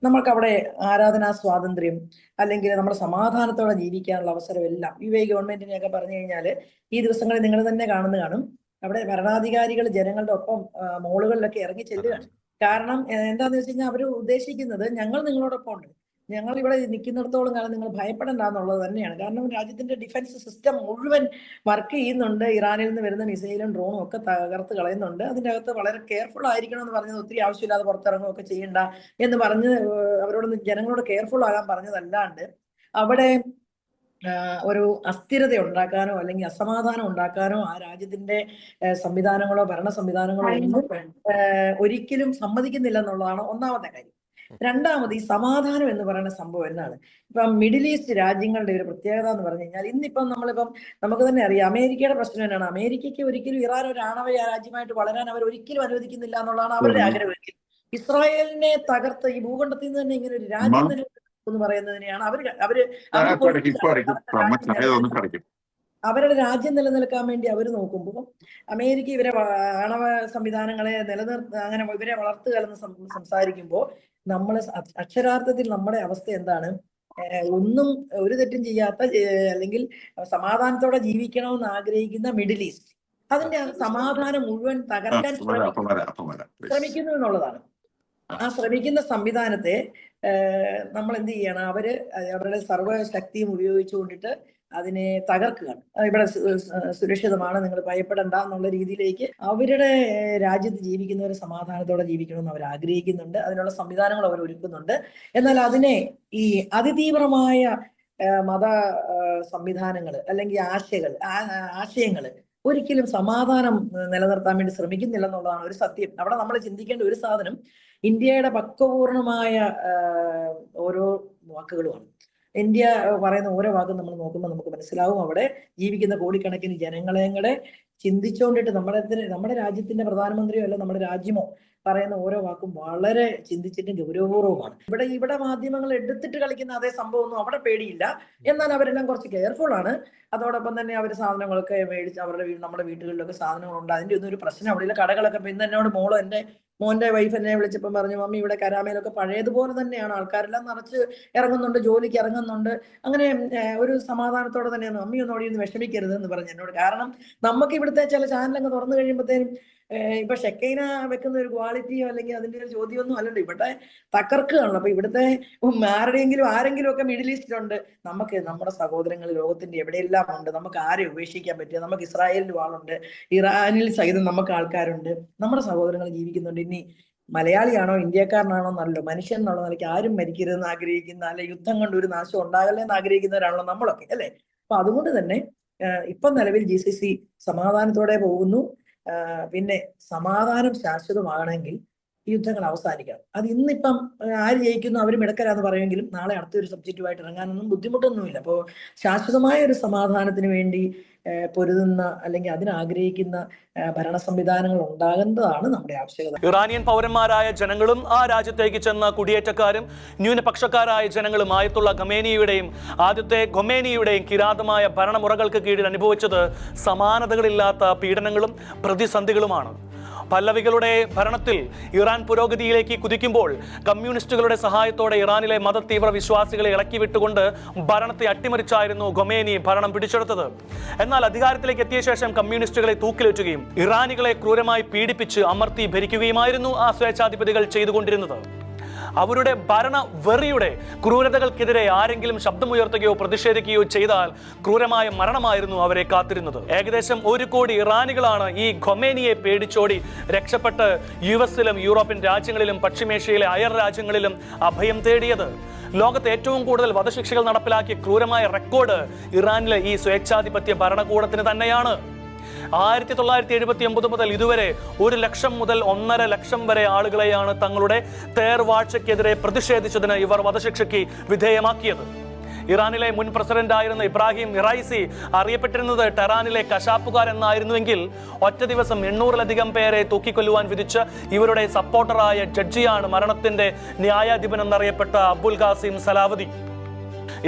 നമ്മൾക്ക് അവിടെ ആരാധനാ സ്വാതന്ത്ര്യം അല്ലെങ്കിൽ നമ്മുടെ സമാധാനത്തോടെ ജീവിക്കാനുള്ള അവസരം എല്ലാം UAE ഗവൺമെന്റിനെയൊക്കെ പറഞ്ഞു കഴിഞ്ഞാൽ ഈ ദിവസങ്ങളിൽ നിങ്ങൾ തന്നെ കാണും. അവിടെ ഭരണാധികാരികൾ ജനങ്ങളുടെ ഒപ്പം മോളുകളിലൊക്കെ ഇറങ്ങി ചെല്ലുകയാണ്. കാരണം എന്താന്ന് വെച്ച് കഴിഞ്ഞാൽ അവർ ഉദ്ദേശിക്കുന്നത് ഞങ്ങൾ നിങ്ങളോടൊപ്പം ഉണ്ട്, ഞങ്ങൾ ഇവിടെ നിൽക്കുന്നിടത്തോളം കാലം നിങ്ങൾ ഭയപ്പെടണ്ട എന്നുള്ളത് തന്നെയാണ്. കാരണം രാജ്യത്തിന്റെ ഡിഫൻസ് സിസ്റ്റം മുഴുവൻ വർക്ക് ചെയ്യുന്നുണ്ട്. ഇറാനിൽ നിന്ന് വരുന്ന മിസൈലും ഡ്രോണും ഒക്കെ തകർത്ത് കളയുന്നുണ്ട്. അതിൻ്റെ അകത്ത് വളരെ കെയർഫുൾ ആയിരിക്കണം എന്ന് പറഞ്ഞത്, ഒത്തിരി ആവശ്യമില്ലാതെ പുറത്തിറങ്ങുകയൊക്കെ ചെയ്യണ്ട എന്ന് പറഞ്ഞ് അവരോട് ജനങ്ങളോട് കെയർഫുൾ ആകാൻ പറഞ്ഞതല്ലാണ്ട് അവിടെ ഒരു അസ്ഥിരത ഉണ്ടാക്കാനോ അല്ലെങ്കിൽ അസമാധാനം ഉണ്ടാക്കാനോ ആ രാജ്യത്തിന്റെ സംവിധാനങ്ങളോ ഭരണ സംവിധാനങ്ങളോ ഒന്നും ഒരിക്കലും സമ്മതിക്കുന്നില്ല എന്നുള്ളതാണ് ഒന്നാമത്തെ കാര്യം. രണ്ടാമത്, ഈ സമാധാനം എന്ന് പറയുന്ന സംഭവം എന്നാണ്. ഇപ്പം മിഡിൽ ഈസ്റ്റ് രാജ്യങ്ങളുടെ ഒരു പ്രത്യേകത എന്ന് പറഞ്ഞു കഴിഞ്ഞാൽ ഇന്നിപ്പം നമുക്ക് തന്നെ അറിയാം, അമേരിക്കയുടെ പ്രശ്നം തന്നെയാണ്. അമേരിക്കയ്ക്ക് ഒരിക്കലും ഇറാൻ ഒരു ആണവ രാജ്യമായിട്ട് വളരാൻ അവർ ഒരിക്കലും അനുവദിക്കുന്നില്ല എന്നുള്ളതാണ് അവരുടെ ആഗ്രഹം. ഇസ്രായേലിനെ തകർത്ത് ഈ ഭൂഖണ്ഡത്തിൽ നിന്ന് തന്നെ ഇങ്ങനെ ഒരു രാജ്യം തന്നെ എന്ന് പറയുന്നതിനെയാണ് അവരുടെ രാജ്യം നിലനിൽക്കാൻ വേണ്ടി അവർ നോക്കുമ്പോൾ അമേരിക്ക ഇവരെ ആണവ സംവിധാനങ്ങളെ അങ്ങനെ ഇവരെ വളർത്തുക എന്ന് സംസാരിക്കുമ്പോൾ നമ്മൾ അക്ഷരാർത്ഥത്തിൽ നമ്മുടെ അവസ്ഥ എന്താണ്? ഒന്നും ഒരു തെറ്റും ചെയ്യാത്ത അല്ലെങ്കിൽ സമാധാനത്തോടെ ജീവിക്കണമെന്ന് ആഗ്രഹിക്കുന്ന മിഡിൽ ഈസ്റ്റ് അതിന്റെ സമാധാനം മുഴുവൻ തകർക്കാൻ ശ്രമിക്കുന്നു എന്നുള്ളതാണ്. ആ ശ്രമിക്കുന്ന സംവിധാനത്തെ നമ്മൾ എന്ത് ചെയ്യണം? അവരുടെ സർവ്വശക്തിയും ഉപയോഗിച്ചുകൊണ്ടിട്ട് അതിനെ തകർക്കുകയാണ്. ഇവിടെ സുരക്ഷിതമാണ്, നിങ്ങൾ ഭയപ്പെടണ്ട എന്നുള്ള രീതിയിലേക്ക് അവരുടെ രാജ്യത്ത് ജീവിക്കുന്നവർ സമാധാനത്തോടെ ജീവിക്കണമെന്ന് അവർ ആഗ്രഹിക്കുന്നുണ്ട്. അതിനുള്ള സംവിധാനങ്ങൾ അവർ ഒരുക്കുന്നുണ്ട്. എന്നാൽ അതിനെ ഈ അതിതീവ്രമായ മത സംവിധാനങ്ങൾ അല്ലെങ്കിൽ ആശയങ്ങൾ ഒരിക്കലും സമാധാനം നിലനിർത്താൻ വേണ്ടി ശ്രമിക്കുന്നില്ല എന്നുള്ളതാണ് ഒരു സത്യം. അവിടെ നമ്മൾ ചിന്തിക്കേണ്ട ഒരു സാധനം ഇന്ത്യയുടെ പക്വപൂർണമായ ഓരോ വാക്കുകളുമാണ്. ഇന്ത്യ പറയുന്ന ഓരോ വാക്കും നമ്മൾ നോക്കുമ്പോൾ നമുക്ക് മനസ്സിലാവും അവിടെ ജീവിക്കുന്ന കോടിക്കണക്കിന് ജനങ്ങളെ കൂടെ ചിന്തിച്ചുകൊണ്ടിട്ട് നമ്മുടെ രാജ്യത്തിന്റെ പ്രധാനമന്ത്രിയോ അല്ല നമ്മുടെ രാജ്യമോ പറയുന്ന ഓരോ വാക്കും വളരെ ചിന്തിച്ചിട്ടും ഗൗരവപൂർവ്വമാണ്. ഇവിടെ മാധ്യമങ്ങൾ എടുത്തിട്ട് കളിക്കുന്ന അതേ സംഭവമൊന്നും അവിടെ പേടിയില്ല. എന്നാൽ അവരെല്ലാം കുറച്ച് കെയർഫുൾ ആണ്. അതോടൊപ്പം തന്നെ അവർ സാധനങ്ങളൊക്കെ മേടിച്ച് നമ്മുടെ വീടുകളിലൊക്കെ സാധനങ്ങളുണ്ട്. അതിന്റെ ഒന്നും ഒരു പ്രശ്നം അവിടെ ഇല്ല. കടകളൊക്കെ ഇന്ന് എന്നോട് എന്റെ മോന്റെ വൈഫ് എന്നെ വിളിച്ചപ്പോൾ പറഞ്ഞു, മമ്മി ഇവിടെ കരാമയിലൊക്കെ പഴയതുപോലെ തന്നെയാണ്, ആൾക്കാരെല്ലാം നിറച്ച് ഇറങ്ങുന്നുണ്ട്, ജോലിക്ക് ഇറങ്ങുന്നുണ്ട്, അങ്ങനെ ഒരു സമാധാനത്തോടെ തന്നെയാണ്. മമ്മി ഒന്നോടി ഒന്ന് വിഷമിക്കരുത് എന്ന് പറഞ്ഞു എന്നോട്. കാരണം നമുക്ക് ഇവിടുത്തെ ചില ചാനലൊക്കെ തുറന്നു കഴിയുമ്പോഴത്തേനും ഇപ്പൊ ഷെക്കൈന വെക്കുന്ന ഒരു ക്വാളിറ്റിയോ അല്ലെങ്കിൽ അതിന്റെ ഒരു ചോദ്യമൊന്നും അല്ലല്ലോ, ഇവിടെ തകർക്കുകയാണല്ലോ. അപ്പൊ ഇവിടുത്തെ ആരെങ്കിലും ഒക്കെ മിഡിൽ ഈസ്റ്റിലുണ്ട്. നമുക്ക് നമ്മുടെ സഹോദരങ്ങൾ ലോകത്തിന്റെ എവിടെയെല്ലാം ഉണ്ട്. നമുക്ക് ആരെ ഉപേക്ഷിക്കാൻ പറ്റുക? നമുക്ക് ഇസ്രായേലിൽ ആളുണ്ട്, ഇറാനിൽ സഹിതം നമുക്ക് ആൾക്കാരുണ്ട്, നമ്മുടെ സഹോദരങ്ങൾ ജീവിക്കുന്നുണ്ട്. ഇനി മലയാളിയാണോ ഇന്ത്യക്കാരനാണോ എന്നല്ലോ, മനുഷ്യൻ എന്നുള്ള നിലയ്ക്ക് ആരും മരിക്കരുതെന്ന് ആഗ്രഹിക്കുന്ന, അല്ലെ യുദ്ധം കൊണ്ട് ഒരു നാശം ഉണ്ടാകല്ലേ എന്ന് ആഗ്രഹിക്കുന്നവരാണല്ലോ നമ്മളൊക്കെ, അല്ലെ? അപ്പൊ അതുകൊണ്ട് തന്നെ ഇപ്പം നിലവിൽ GCC സമാധാനത്തോടെ പോകുന്നു. പിന്നെ സമാധാനം ശാശ്വതമാകണമെങ്കിൽ ഈ യുദ്ധങ്ങൾ അവസാനിക്കണം. അത് ഇന്നിപ്പം ആര് ജയിക്കുന്നു അവർ മിടക്കരാന്ന് പറയുമെങ്കിലും നാളെ അടുത്തൊരു സബ്ജക്റ്റുമായിട്ട് ഇറങ്ങാനൊന്നും ബുദ്ധിമുട്ടൊന്നുമില്ല. അപ്പോൾ ശാശ്വതമായ ഒരു സമാധാനത്തിന് വേണ്ടി പൊരുതുന്ന അല്ലെങ്കിൽ അതിനാഗ്രഹിക്കുന്ന ഭരണ സംവിധാനങ്ങൾ ഉണ്ടാകേണ്ടതാണ് നമ്മുടെ ആവശ്യകത. ഇറാനിയൻ പൗരന്മാരായ ജനങ്ങളും ആ രാജ്യത്തേക്ക് ചെന്ന കുടിയേറ്റക്കാരും ന്യൂനപക്ഷക്കാരായ ജനങ്ങളും ആയത്തുള്ള ഖമേനിയുടെയും ആദ്യത്തെ ഖൊമേനിയുടെയും കിരാതമായ ഭരണമുറകൾക്ക് കീഴിൽ അനുഭവിച്ചത് സമാനതകളില്ലാത്ത പീഡനങ്ങളും പ്രതിസന്ധികളുമാണ്. പല്ലവികളുടെ ഭരണത്തിൽ ഇറാൻ പുരോഗതിയിലേക്ക് കുതിക്കുമ്പോൾ കമ്മ്യൂണിസ്റ്റുകളുടെ സഹായത്തോടെ ഇറാനിലെ മതതീവ്ര വിശ്വാസികളെ ഇളക്കി വിട്ടുകൊണ്ട് ഭരണത്തെ അട്ടിമറിച്ചായിരുന്നു ഖൊമേനി ഭരണം പിടിച്ചെടുത്തത്. എന്നാൽ അധികാരത്തിലേക്ക് എത്തിയ ശേഷം കമ്മ്യൂണിസ്റ്റുകളെ തൂക്കിലേറ്റുകയും ഇറാനികളെ ക്രൂരമായി പീഡിപ്പിച്ച് അമർത്തി ഭരിക്കുകയുമായിരുന്നു ആ സ്വേച്ഛാധിപതികൾ ചെയ്തുകൊണ്ടിരുന്നത്. അവരുടെ ഭരണ വെറിയുടെ ക്രൂരതകൾക്കെതിരെ ആരെങ്കിലും ശബ്ദമുയർത്തുകയോ പ്രതിഷേധിക്കുകയോ ചെയ്താൽ ക്രൂരമായ മരണമായിരുന്നു അവരെ കാത്തിരുന്നത്. ഏകദേശം 1 കോടി ഇറാനികളാണ് ഈ ഖൊമേനിയെ പേടിച്ചോടി രക്ഷപ്പെട്ട് US-ലും യൂറോപ്യൻ രാജ്യങ്ങളിലും പശ്ചിമേഷ്യയിലെ അയർ രാജ്യങ്ങളിലും അഭയം തേടിയത്. ലോകത്ത് ഏറ്റവും കൂടുതൽ വധശിക്ഷകൾ നടപ്പിലാക്കിയ ക്രൂരമായ റെക്കോർഡ് ഇറാനിലെ ഈ സ്വേച്ഛാധിപത്യ ഭരണകൂടത്തിന് തന്നെയാണ്. 1979 മുതൽ ഇതുവരെ 1 ലക്ഷം മുതൽ 1.5 ലക്ഷം വരെ ആളുകളെയാണ് തങ്ങളുടെ തേർവാഴ്ചയ്ക്കെതിരെ പ്രതിഷേധിച്ചതിന് ഇവർ വധശിക്ഷയ്ക്ക് വിധേയമാക്കിയത്. ഇറാനിലെ മുൻ പ്രസിഡന്റായിരുന്ന ഇബ്രാഹിം റൈസി അറിയപ്പെട്ടിരുന്നത് ടെഹ്റാനിലെ കശാപ്പുകാർ എന്നായിരുന്നുവെങ്കിൽ ഒറ്റ ദിവസം 800-ലധികം പേരെ തൂക്കിക്കൊല്ലുവാൻ വിധിച്ച ഇവരുടെ സപ്പോർട്ടറായ ജഡ്ജിയാണ് മരണത്തിന്റെ ന്യായാധിപൻ എന്നറിയപ്പെട്ട അബുൽ ഖാസിം സലാവതി.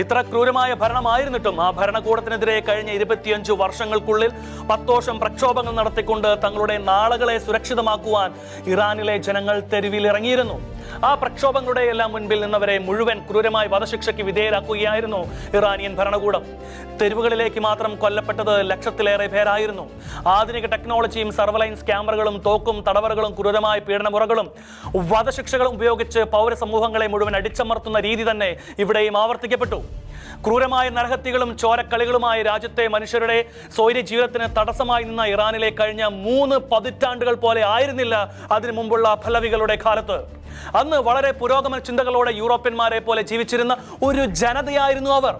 ഇത്ര ക്രൂരമായ ഭരണമായിരുന്നിട്ടും ആ ഭരണകൂടത്തിനെതിരെ കഴിഞ്ഞ 25 വർഷങ്ങൾക്കുള്ളിൽ 10 വർഷം പ്രക്ഷോഭങ്ങൾ നടത്തിക്കൊണ്ട് തങ്ങളുടെ നാളുകളെ സുരക്ഷിതമാക്കുവാൻ ഇറാനിലെ ജനങ്ങൾ തെരുവിലിറങ്ങിയിരുന്നു. ആ പ്രക്ഷോഭങ്ങളുടെ എല്ലാം മുൻപിൽ നിന്നവരെ മുഴുവൻ ക്രൂരമായി വധശിക്ഷയ്ക്ക് വിധേയരാക്കുകയായിരുന്നു ഇറാനിയൻ ഭരണകൂടം. തെരുവുകളിലേക്ക് മാത്രം കൊല്ലപ്പെട്ടത് 1,00,000-ലേറെ പേരായിരുന്നു. ആധുനിക ടെക്നോളജിയും സർവലൈൻസ് ക്യാമറകളും തോക്കും തടവറകളും ക്രൂരമായ പീഡനമുറകളും വധശിക്ഷകളും ഉപയോഗിച്ച് പൗരസമൂഹങ്ങളെ മുഴുവൻ അടിച്ചമർത്തുന്ന രീതി തന്നെ ഇവിടെയും ആവർത്തിക്കപ്പെട്ടു. ക്രൂരമായ നരഹത്യകളും ചോരക്കളികളുമായി രാജ്യത്തെ മനുഷ്യരുടെ സ്വൈര്യ ജീവിതത്തിന് തടസ്സമായി നിന്ന ഇറാനിലെ കഴിഞ്ഞ 3 പതിറ്റാണ്ടുകൾ പോലെ ആയിരുന്നില്ല അതിനു മുമ്പുള്ള പല്ലവികളുടെ കാലത്ത്. അന്ന് വളരെ പുരോഗമന ചിന്തകളോടെ യൂറോപ്യന്മാരെ പോലെ ജീവിച്ചിരുന്ന ഒരു ജനതയായിരുന്നു അവർ.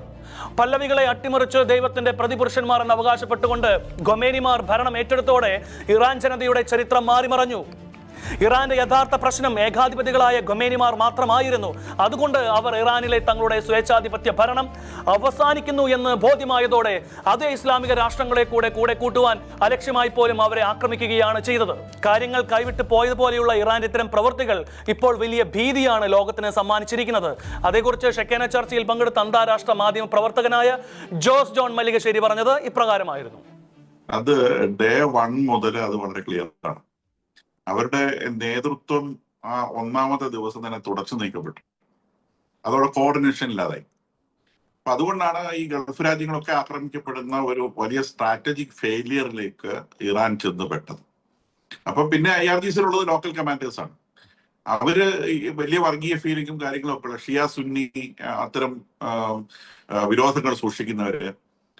പല്ലവികളെ അട്ടിമറിച്ച് ദൈവത്തിന്റെ പ്രതിപുരുഷന്മാർ എന്ന് അവകാശപ്പെട്ടുകൊണ്ട് ഖൊമേനിമാർ ഭരണം ഏറ്റെടുത്തോടെ ഇറാൻ ജനതയുടെ ചരിത്രം മാറിമറഞ്ഞു. ഇറാന്റെ യഥാർത്ഥ പ്രശ്നം ഏകാധിപതികളായ ഖൊമേനിമാർ മാത്രമായിരുന്നു. അതുകൊണ്ട് അവർ ഇറാനിലെ തങ്ങളുടെ സ്വേച്ഛാധിപത്യ ഭരണം അവസാനിക്കുന്നു എന്ന് ബോധ്യമായതോടെ അതേ ഇസ്ലാമിക രാഷ്ട്രങ്ങളെ കൂടെ കൂട്ടുവാൻ അലക്ഷ്യമായി പോലും അവരെ ആക്രമിക്കുകയാണ് ചെയ്തത്. കാര്യങ്ങൾ കൈവിട്ട് പോയതുപോലെയുള്ള ഇറാന്റെ ഇത്തരം പ്രവൃത്തികൾ ഇപ്പോൾ വലിയ ഭീതിയാണ് ലോകത്തിന് സമ്മാനിച്ചിരിക്കുന്നത്. അതേക്കുറിച്ച് ഷെക്കേന ചർച്ചയിൽ പങ്കെടുത്ത അന്താരാഷ്ട്ര മാധ്യമ പ്രവർത്തകനായ ജോസ് ജോൺ മല്ലികശ്ശേരി പറഞ്ഞത് ഇപ്രകാരമായിരുന്നു. അത് ഡേ 1 മുതൽ അത് വളരെ ക്ലിയർ ആണ്. അവരുടെ നേതൃത്വം ആ 1ാമത്തെ ദിവസം തന്നെ തുടച്ചു നീക്കപ്പെട്ടു. അതോടെ കോർഡിനേഷൻ ഇല്ലാതായി. അപ്പൊ അതുകൊണ്ടാണ് ഈ ഗൾഫ് രാജ്യങ്ങളൊക്കെ ആക്രമിക്കപ്പെടുന്ന ഒരു വലിയ സ്ട്രാറ്റജിക് ഫെയിലിയറിലേക്ക് ഇറാൻ ചെന്നുപെട്ടത്. അപ്പൊ പിന്നെ IRGC-യിലുള്ളത് ലോക്കൽ കമാൻഡേഴ്സ് ആണ്. അവര് വലിയ വർഗീയ ഫീലിംഗും കാര്യങ്ങളും ഒക്കെ ഉള്ള ഷിയ സുന്നി അത്തരം വിരോധങ്ങൾ സൂക്ഷിക്കുന്നവര്,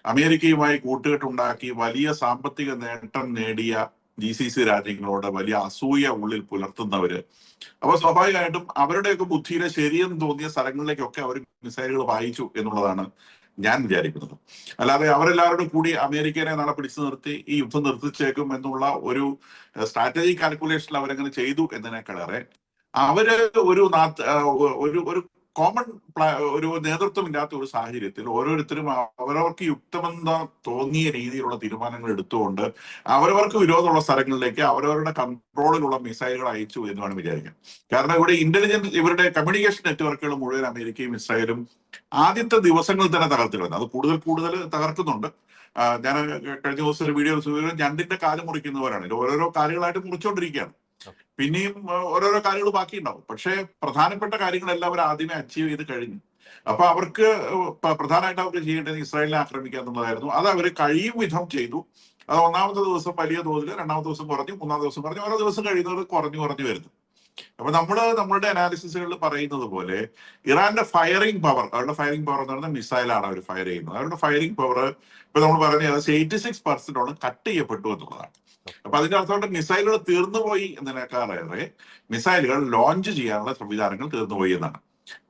അമേരിക്കയുമായി കൂട്ടുകെട്ടുണ്ടാക്കി വലിയ സാമ്പത്തിക നേട്ടം നേടിയ GCC രാജ്യങ്ങളോട് വലിയ അസൂയ ഉള്ളിൽ പുലർത്തുന്നവര്. അപ്പൊ സ്വാഭാവികമായിട്ടും അവരുടെയൊക്കെ ബുദ്ധിയിലെ ശരിയെന്ന് തോന്നിയ സ്ഥലങ്ങളിലേക്കൊക്കെ അവർ മിസൈലുകൾ വായിച്ചു എന്നുള്ളതാണ് ഞാൻ വിചാരിക്കുന്നത്. അല്ലാതെ അവരെല്ലാവരോടും കൂടി അമേരിക്കനെ നാളെ പിടിച്ചു നിർത്തി ഈ യുദ്ധം നിർത്തിച്ചേക്കും എന്നുള്ള ഒരു സ്ട്രാറ്റജിക് കാൽക്കുലേഷനിൽ അവരങ്ങനെ ചെയ്തു എന്നതിനേക്കാളേറെ അവര് ഒരു കോമൺ ഒരു നേതൃത്വം ഇല്ലാത്ത ഒരു സാഹചര്യത്തിൽ ഓരോരുത്തരും അവരവർക്ക് യുക്തമെന്ന് തോന്നിയ രീതിയിലുള്ള തീരുമാനങ്ങൾ എടുത്തുകൊണ്ട് അവരവർക്ക് വിരോധമുള്ള സ്ഥലങ്ങളിലേക്ക് അവരവരുടെ കൺട്രോളിലുള്ള മിസൈലുകൾ അയച്ചു എന്ന് വേണം വിചാരിക്കാം. കാരണം ഇവിടെ ഇന്റലിജൻസ്, ഇവരുടെ കമ്മ്യൂണിക്കേഷൻ നെറ്റ്വർക്കുകൾ മുഴുവൻ അമേരിക്കയും ഇസ്രായേലും ആദ്യത്തെ ദിവസങ്ങളിൽ തന്നെ തകർത്തിരുന്നത്. അത് കൂടുതൽ തകർക്കുന്നുണ്ട്. ഞാൻ കഴിഞ്ഞ ദിവസം ഒരു വീഡിയോ ഞണ്ടിന്റെ കാല് മുറിക്കുന്നവരാണ്. ഇത് ഓരോരോ കാലുകളായിട്ട് മുറിച്ചുകൊണ്ടിരിക്കുകയാണ്. പിന്നെയും ഓരോരോ കാര്യങ്ങൾ ബാക്കിയുണ്ടാവും. പക്ഷേ പ്രധാനപ്പെട്ട കാര്യങ്ങളെല്ലാം അവർ ആദ്യമേ അച്ചീവ് ചെയ്ത് കഴിഞ്ഞു. അപ്പൊ അവർക്ക് പ്രധാനമായിട്ട് അവർക്ക് ചെയ്യേണ്ടത് ഇസ്രായേലിനെ ആക്രമിക്കുക എന്നുള്ളതായിരുന്നു. അത് അവർ കഴിയും വിധം ചെയ്തു. അത് ഒന്നാമത്തെ ദിവസം വലിയ തോതിൽ, രണ്ടാമത്തെ ദിവസം കുറഞ്ഞു, മൂന്നാം ദിവസം കുറഞ്ഞു, ഓരോ ദിവസം കഴിയുന്നത് കുറഞ്ഞു വരുന്നു. അപ്പൊ നമ്മളുടെ അനാലിസിസുകളിൽ പറയുന്നത് പോലെ ഇറാന്റെ ഫയറിംഗ് പവർ, അവരുടെ ഫയറിംഗ് പവർ എന്ന് പറയുന്നത് മിസൈലാണ് അവർ ഫയർ ചെയ്യുന്നത്. അവരുടെ ഫയറിംഗ് പവർ ഇപ്പൊ നമ്മൾ പറഞ്ഞ 86% കട്ട് ചെയ്യപ്പെട്ടു എന്നുള്ളതാണ്. അപ്പൊ അതിന്റെ അർത്ഥം മിസൈലുകൾ തീർന്നുപോയി എന്നതിനേക്കാളേറെ മിസൈലുകൾ ലോഞ്ച് ചെയ്യാനുള്ള സംവിധാനങ്ങൾ തീർന്നുപോയി എന്നാണ്.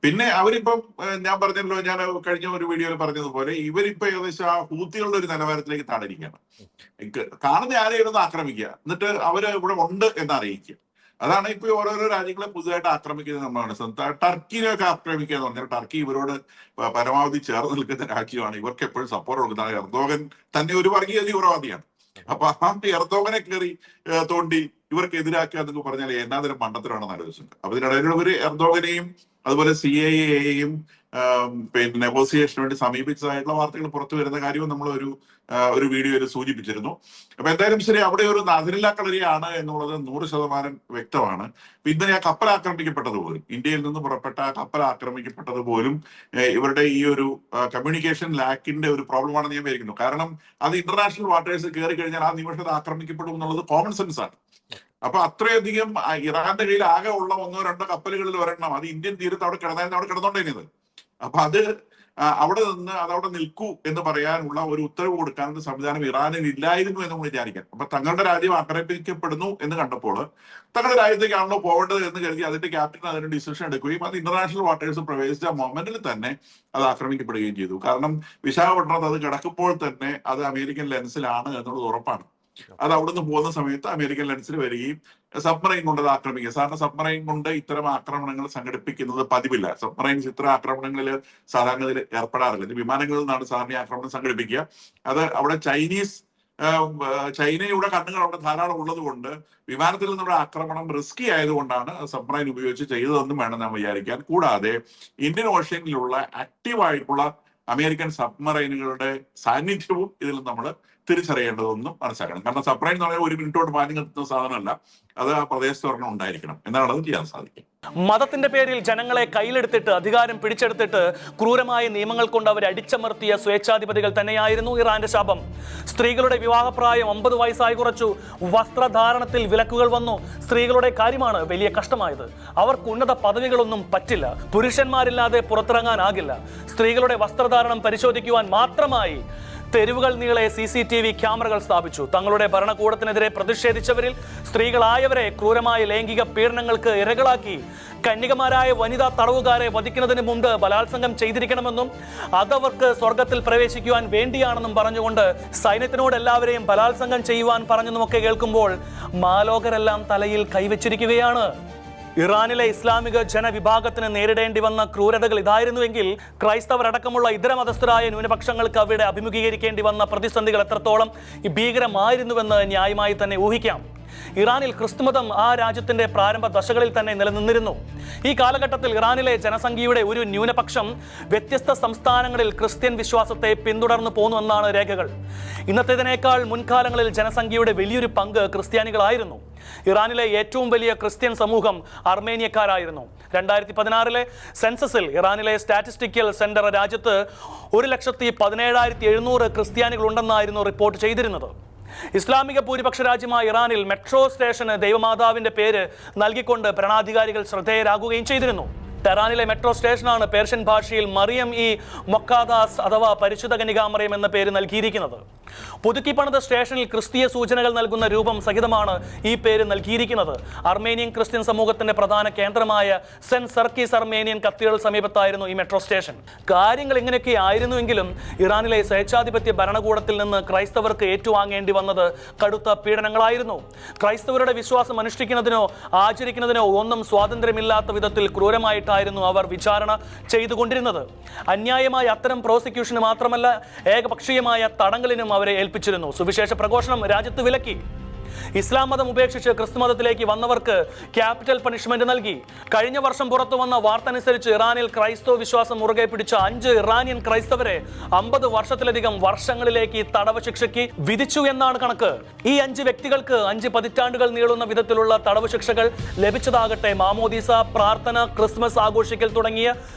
പിന്നെ അവരിപ്പം ഞാൻ പറഞ്ഞല്ലോ, ഞാൻ കഴിഞ്ഞ ഒരു വീഡിയോയിൽ പറഞ്ഞതുപോലെ ഇവരിപ്പോ ഏകദേശം ആ ഹൂത്തികളുടെ ഒരു നിലവാരത്തിലേക്ക് താണിരിക്കുകയാണ്. കാണുന്ന ആരെയും ആക്രമിക്കുക, എന്നിട്ട് അവര് ഇവിടെ ഉണ്ട് എന്ന് അറിയിക്കുക. അതാണ് ഇപ്പൊ ഓരോരോ രാജ്യങ്ങളെ പുതുതായിട്ട് ആക്രമിക്കുന്നത് നമ്മൾ മനസ്സിലാക്കുന്നത്. ടർക്കിനെയൊക്കെ ആക്രമിക്കുക എന്ന് പറഞ്ഞാൽ ടർക്കി ഇവരോട് പരമാവധി ചേർന്ന് നിൽക്കുന്ന രാജ്യമാണ്. ഇവർക്ക് എപ്പോഴും സപ്പോർട്ട് കൊടുക്കുന്നത്. എർദോഗൻ തന്നെ ഒരു വർഗീയ തീവ്രവാദിയാണ്. അപ്പൊ ആ എർദോഗനെ കയറി തോണ്ടി ഇവർക്ക് എതിരാക്കുക എന്നൊക്കെ പറഞ്ഞാൽ എന്നാതരം മണ്ടത്തരമാണെന്ന് ആലോചിച്ചിട്ടുണ്ട്. അപ്പൊ ഇതിനിടയിൽ ഇവർ എർദോഗനെയും അതുപോലെ CIAയെയും പിന്നെ നെഗോസിയേഷന് വേണ്ടി സമീപിച്ചതായിട്ടുള്ള വാർത്തകൾ പുറത്തു വരുന്ന കാര്യവും നമ്മൾ ഒരു വീഡിയോയിൽ സൂചിപ്പിച്ചിരുന്നു. അപ്പൊ എന്തായാലും ശരി, അവിടെ ഒരു നദിനില്ല കളരിയാണ് എന്നുള്ളത് 100% വ്യക്തമാണ്. ഇന്നലെ ആ കപ്പൽ ആക്രമിക്കപ്പെട്ടത് പോലും, ഇന്ത്യയിൽ നിന്ന് പുറപ്പെട്ട ആ കപ്പൽ ആക്രമിക്കപ്പെട്ടത് പോലും ഇവരുടെ ഈ ഒരു കമ്മ്യൂണിക്കേഷൻ ലാക്കിന്റെ ഒരു പ്രോബ്ലം ആണെന്ന് ഞാൻ വിചാരിക്കുന്നു. കാരണം അത് ഇന്റർനാഷണൽ വാട്ടേഴ്സിൽ കയറി കഴിഞ്ഞാൽ ആ നിമിഷത്തെ ആക്രമിക്കപ്പെടും എന്നുള്ളത് കോമൺ സെൻസ് ആണ്. അപ്പൊ അത്രയധികം ഇറാന്റെ കയ്യിൽ ആകെ ഉള്ള 1-2 കപ്പലുകളിൽ ഒരെണ്ണം അത് ഇന്ത്യൻ തീരത്ത് അവിടെ കിടന്നുകൊണ്ടിരുന്നത്. അപ്പൊ അത് അവിടെ നിന്ന് അതവിടെ നിൽക്കൂ എന്ന് പറയാനുള്ള ഒരു ഉത്തരവ് കൊടുക്കാനുള്ള സംവിധാനം ഇറാനിൽ ഇല്ലായിരുന്നു എന്ന് നമ്മൾ വിചാരിക്കാം. അപ്പൊ തങ്ങളുടെ രാജ്യം ആക്രമിക്കപ്പെടുന്നു എന്ന് കണ്ടപ്പോൾ തങ്ങളുടെ രാജ്യത്തേക്കാണല്ലോ പോകേണ്ടത് എന്ന് കരുതി അതിന്റെ ക്യാപ്റ്റൻ അതിന് ഡിസിഷൻ എടുക്കുകയും അത് ഇന്റർനാഷണൽ വാട്ടേഴ്സ് പ്രവേശിച്ച മൊമെന്റിൽ തന്നെ അത് ആക്രമിക്കപ്പെടുകയും ചെയ്തു. കാരണം വിശാഖപട്ടണത്ത് അത് കിടക്കുമ്പോൾ തന്നെ അത് അമേരിക്കൻ ലെൻസിലാണ് എന്നുള്ളത് ഉറപ്പാണ്. അത് അവിടുന്ന് പോകുന്ന സമയത്ത് അമേരിക്കൻ ലെൻസിൽ വരികയും സബ്മറൈൻ കൊണ്ട് അത് ആക്രമിക്കുക. സാധാരണ സബ്മറൈൻ കൊണ്ട് ഇത്തരം ആക്രമണങ്ങൾ സംഘടിപ്പിക്കുന്നത് പതിവില്ല. സബ്മറൈൻസ് ഇത്തരം ആക്രമണങ്ങളിൽ സാധാരണ ഏർപ്പെടാറില്ല. ഇത് വിമാനങ്ങളിൽ നിന്നാണ് സാധാരണ ആക്രമണം സംഘടിപ്പിക്കുക. അത് അവിടെ ചൈനയുടെ കണ്ണുകൾ അവിടെ ധാരാളം ഉള്ളത് കൊണ്ട് വിമാനത്തിൽ നിന്നുള്ള ആക്രമണം റിസ്കി ആയതുകൊണ്ടാണ് സബ്മറൈൻ ഉപയോഗിച്ച് ചെയ്തതെന്നും വേണം നാം വിചാരിക്കാൻ. കൂടാതെ ഇന്ത്യൻ ഓഷ്യനിലുള്ള ആക്റ്റീവായിട്ടുള്ള അമേരിക്കൻ സബ്മറൈനുകളുടെ സാന്നിധ്യവും ഇതിൽ നമ്മൾ തിരിച്ചറിയേണ്ടതൊന്നും മനസ്സിലാക്കണം. കാരണം സബ്മറൈൻ എന്ന് പറഞ്ഞാൽ 1 മിനിറ്റ് കൊണ്ട് പാഞ്ഞു നിർത്തുന്ന സാധനമല്ല, അത് ആ പ്രദേശത്ത് ഒരെണ്ണം ഉണ്ടായിരിക്കണം. എന്നാണ് അത് ചെയ്യാൻ സാധിക്കും. മതത്തിന്റെ പേരിൽ ജനങ്ങളെ കയ്യിലെടുത്തിട്ട് അധികാരം പിടിച്ചെടുത്തിട്ട് ക്രൂരമായ നിയമങ്ങൾ കൊണ്ട് അവരെ അടിച്ചമർത്തിയ സ്വേച്ഛാധിപതികൾ തന്നെയായിരുന്നു ഇറാന്റെ ശാപം. സ്ത്രീകളുടെ വിവാഹപ്രായം 50 വയസ്സായി കുറച്ചു. വസ്ത്രധാരണത്തിൽ വിലക്കുകൾ വന്നു. സ്ത്രീകളുടെ കാര്യമാണ് വലിയ കഷ്ടമായത്. അവർക്ക് ഉന്നത പദവികളൊന്നും പറ്റില്ല. പുരുഷന്മാരില്ലാതെ പുറത്തിറങ്ങാനാകില്ല. സ്ത്രീകളുടെ വസ്ത്രധാരണം പരിശോധിക്കുവാൻ മാത്രമായി തെരുവുകൾ നീളെ CCTV ക്യാമറകൾ സ്ഥാപിച്ചു. തങ്ങളുടെ ഭരണകൂടത്തിനെതിരെ പ്രതിഷേധിച്ചവരിൽ സ്ത്രീകളായവരെ ക്രൂരമായ ലൈംഗിക പീഡനങ്ങൾക്ക് ഇരകളാക്കി. കന്യകമാരായ വനിതാ തടവുകാരെ വധിക്കുന്നതിന് മുമ്പ് ബലാത്സംഗം ചെയ്തിരിക്കണമെന്നും അതവർക്ക് സ്വർഗത്തിൽ പ്രവേശിക്കുവാൻ വേണ്ടിയാണെന്നും പറഞ്ഞുകൊണ്ട് സൈന്യത്തിനോട് എല്ലാവരെയും ബലാത്സംഗം ചെയ്യുവാൻ പറഞ്ഞെന്നുമൊക്കെ കേൾക്കുമ്പോൾ മാലോകരെല്ലാം തലയിൽ കൈവച്ചിരിക്കുകയാണ്. ഇറാനിലെ ഇസ്ലാമിക ജനവിഭാഗത്തിന് നേരിടേണ്ടി വന്ന ക്രൂരതകൾ ഇതായിരുന്നുവെങ്കിൽ ക്രൈസ്തവരടക്കമുള്ള ഇതര മതസ്ഥരായ ന്യൂനപക്ഷങ്ങൾക്ക് അവിടെ അഭിമുഖീകരിക്കേണ്ടി വന്ന പ്രതിസന്ധികൾ എത്രത്തോളം ഭീകരമായിരുന്നുവെന്ന് ന്യായമായി തന്നെ ഊഹിക്കാം. ഇറാനിൽ ക്രിസ്തുമതം ആ രാജ്യത്തിന്റെ പ്രാരംഭ ദശകളിൽ തന്നെ നിലനിന്നിരുന്നു. ഈ കാലഘട്ടത്തിൽ ഇറാനിലെ ജനസംഖ്യയുടെ ഒരു ന്യൂനപക്ഷം വ്യത്യസ്ത സംസ്ഥാനങ്ങളിൽ ക്രിസ്ത്യൻ വിശ്വാസത്തെ പിന്തുടർന്നു പോന്നുവെന്നാണ് രേഖകൾ. ഇന്നത്തേതിനേക്കാൾ മുൻകാലങ്ങളിൽ ജനസംഖ്യയുടെ വലിയൊരു പങ്ക് ക്രിസ്ത്യാനികളായിരുന്നു. ഇറാനിലെ ഏറ്റവും വലിയ ക്രിസ്ത്യൻ സമൂഹം അർമേനിയക്കാരായിരുന്നു. 2016 സെൻസസിൽ ഇറാനിലെ സ്റ്റാറ്റിസ്റ്റിക്കൽ സെന്റർ രാജ്യത്ത് 1,17,700 ക്രിസ്ത്യാനികൾ ഉണ്ടെന്നായിരുന്നു റിപ്പോർട്ട് ചെയ്തിരുന്നത്. ഇസ്ലാമിക ഭൂരിപക്ഷ രാജ്യമായ ഇറാനിൽ മെട്രോ സ്റ്റേഷന് ദൈവമാതാവിന്റെ പേര് നൽകിക്കൊണ്ട് ഭരണാധികാരികൾ ശ്രദ്ധേയരാകുകയും ചെയ്തിരുന്നു. ടെഹ്റാനിലെ മെട്രോ സ്റ്റേഷനാണ് പേർഷ്യൻ ഭാഷയിൽ മറിയം ഇ മൊക്കാദാസ് അഥവാ പരിശുദ്ധ കന്യകാ മറിയം എന്ന പേര് നൽകിയിരിക്കുന്നത്. പുതുക്കി പണിത സ്റ്റേഷനിൽ ക്രിസ്തീയ സൂചനകൾ നൽകുന്ന രൂപം സഹിതമാണ് ഈ പേര് നൽകിയിരിക്കുന്നത്. അർമേനിയൻ ക്രിസ്ത്യൻ സമൂഹത്തിന്റെ പ്രധാന കേന്ദ്രമായ സെന്റ് സർക്കീസ് അർമേനിയൻ കത്തീഡ്രൽ സമീപത്തായിരുന്നു ഈ മെട്രോ സ്റ്റേഷൻ. കാര്യങ്ങൾ ഇങ്ങനെയൊക്കെ ആയിരുന്നുവെങ്കിലും ഇറാനിലെ സ്വേച്ഛാധിപത്യ ഭരണകൂടത്തിൽ നിന്ന് ക്രൈസ്തവർക്ക് ഏറ്റുവാങ്ങേണ്ടി വന്നത് കടുത്ത പീഡനങ്ങളായിരുന്നു. ക്രൈസ്തവരുടെ വിശ്വാസം അനുഷ്ഠിക്കുന്നതിനോ ആചരിക്കുന്നതിനോ ഒന്നും സ്വാതന്ത്ര്യമില്ലാത്ത വിധത്തിൽ ക്രൂരമായിട്ടായിരുന്നു അവർ വിചാരണ ചെയ്തുകൊണ്ടിരുന്നത്. അന്യായമായ അത്തരം പ്രോസിക്യൂഷന് മാത്രമല്ല, ഏകപക്ഷീയമായ തടങ്കലിനും അവരെ ഏൽപ്പിച്ചിരുന്നു. സുവിശേഷ പ്രഘോഷണം രാജ്യത്ത് വിലക്കി. ഇസ്ലാം മതം ഉപേക്ഷിച്ച് ക്രിസ്തു മതത്തിലേക്ക് വന്നവർക്ക് ക്യാപിറ്റൽ പണിഷ്മെന്റ് നൽകി. കഴിഞ്ഞ വർഷം പുറത്തു വന്ന വാർത്ത അനുസരിച്ച് ഇറാനിൽ ക്രൈസ്തവ വിശ്വാസം മുറുകെ പിടിച്ച 5 ഇറാനിയൻ ക്രൈസ്തവരെ 50 വർഷത്തിലധികം വർഷങ്ങളിലേക്ക് തടവ് ശിക്ഷയ്ക്ക് വിധിച്ചു എന്നാണ് കണക്ക്. ഈ 5 വ്യക്തികൾക്ക് 5 പതിറ്റാണ്ടുകൾ നീളുന്ന വിധത്തിലുള്ള തടവ് ശിക്ഷകൾ ലഭിച്ചതാകട്ടെ മാമോദീസ, പ്രാർത്ഥന, ക്രിസ്മസ് ആഘോഷിക്കൽ തുടങ്ങിയ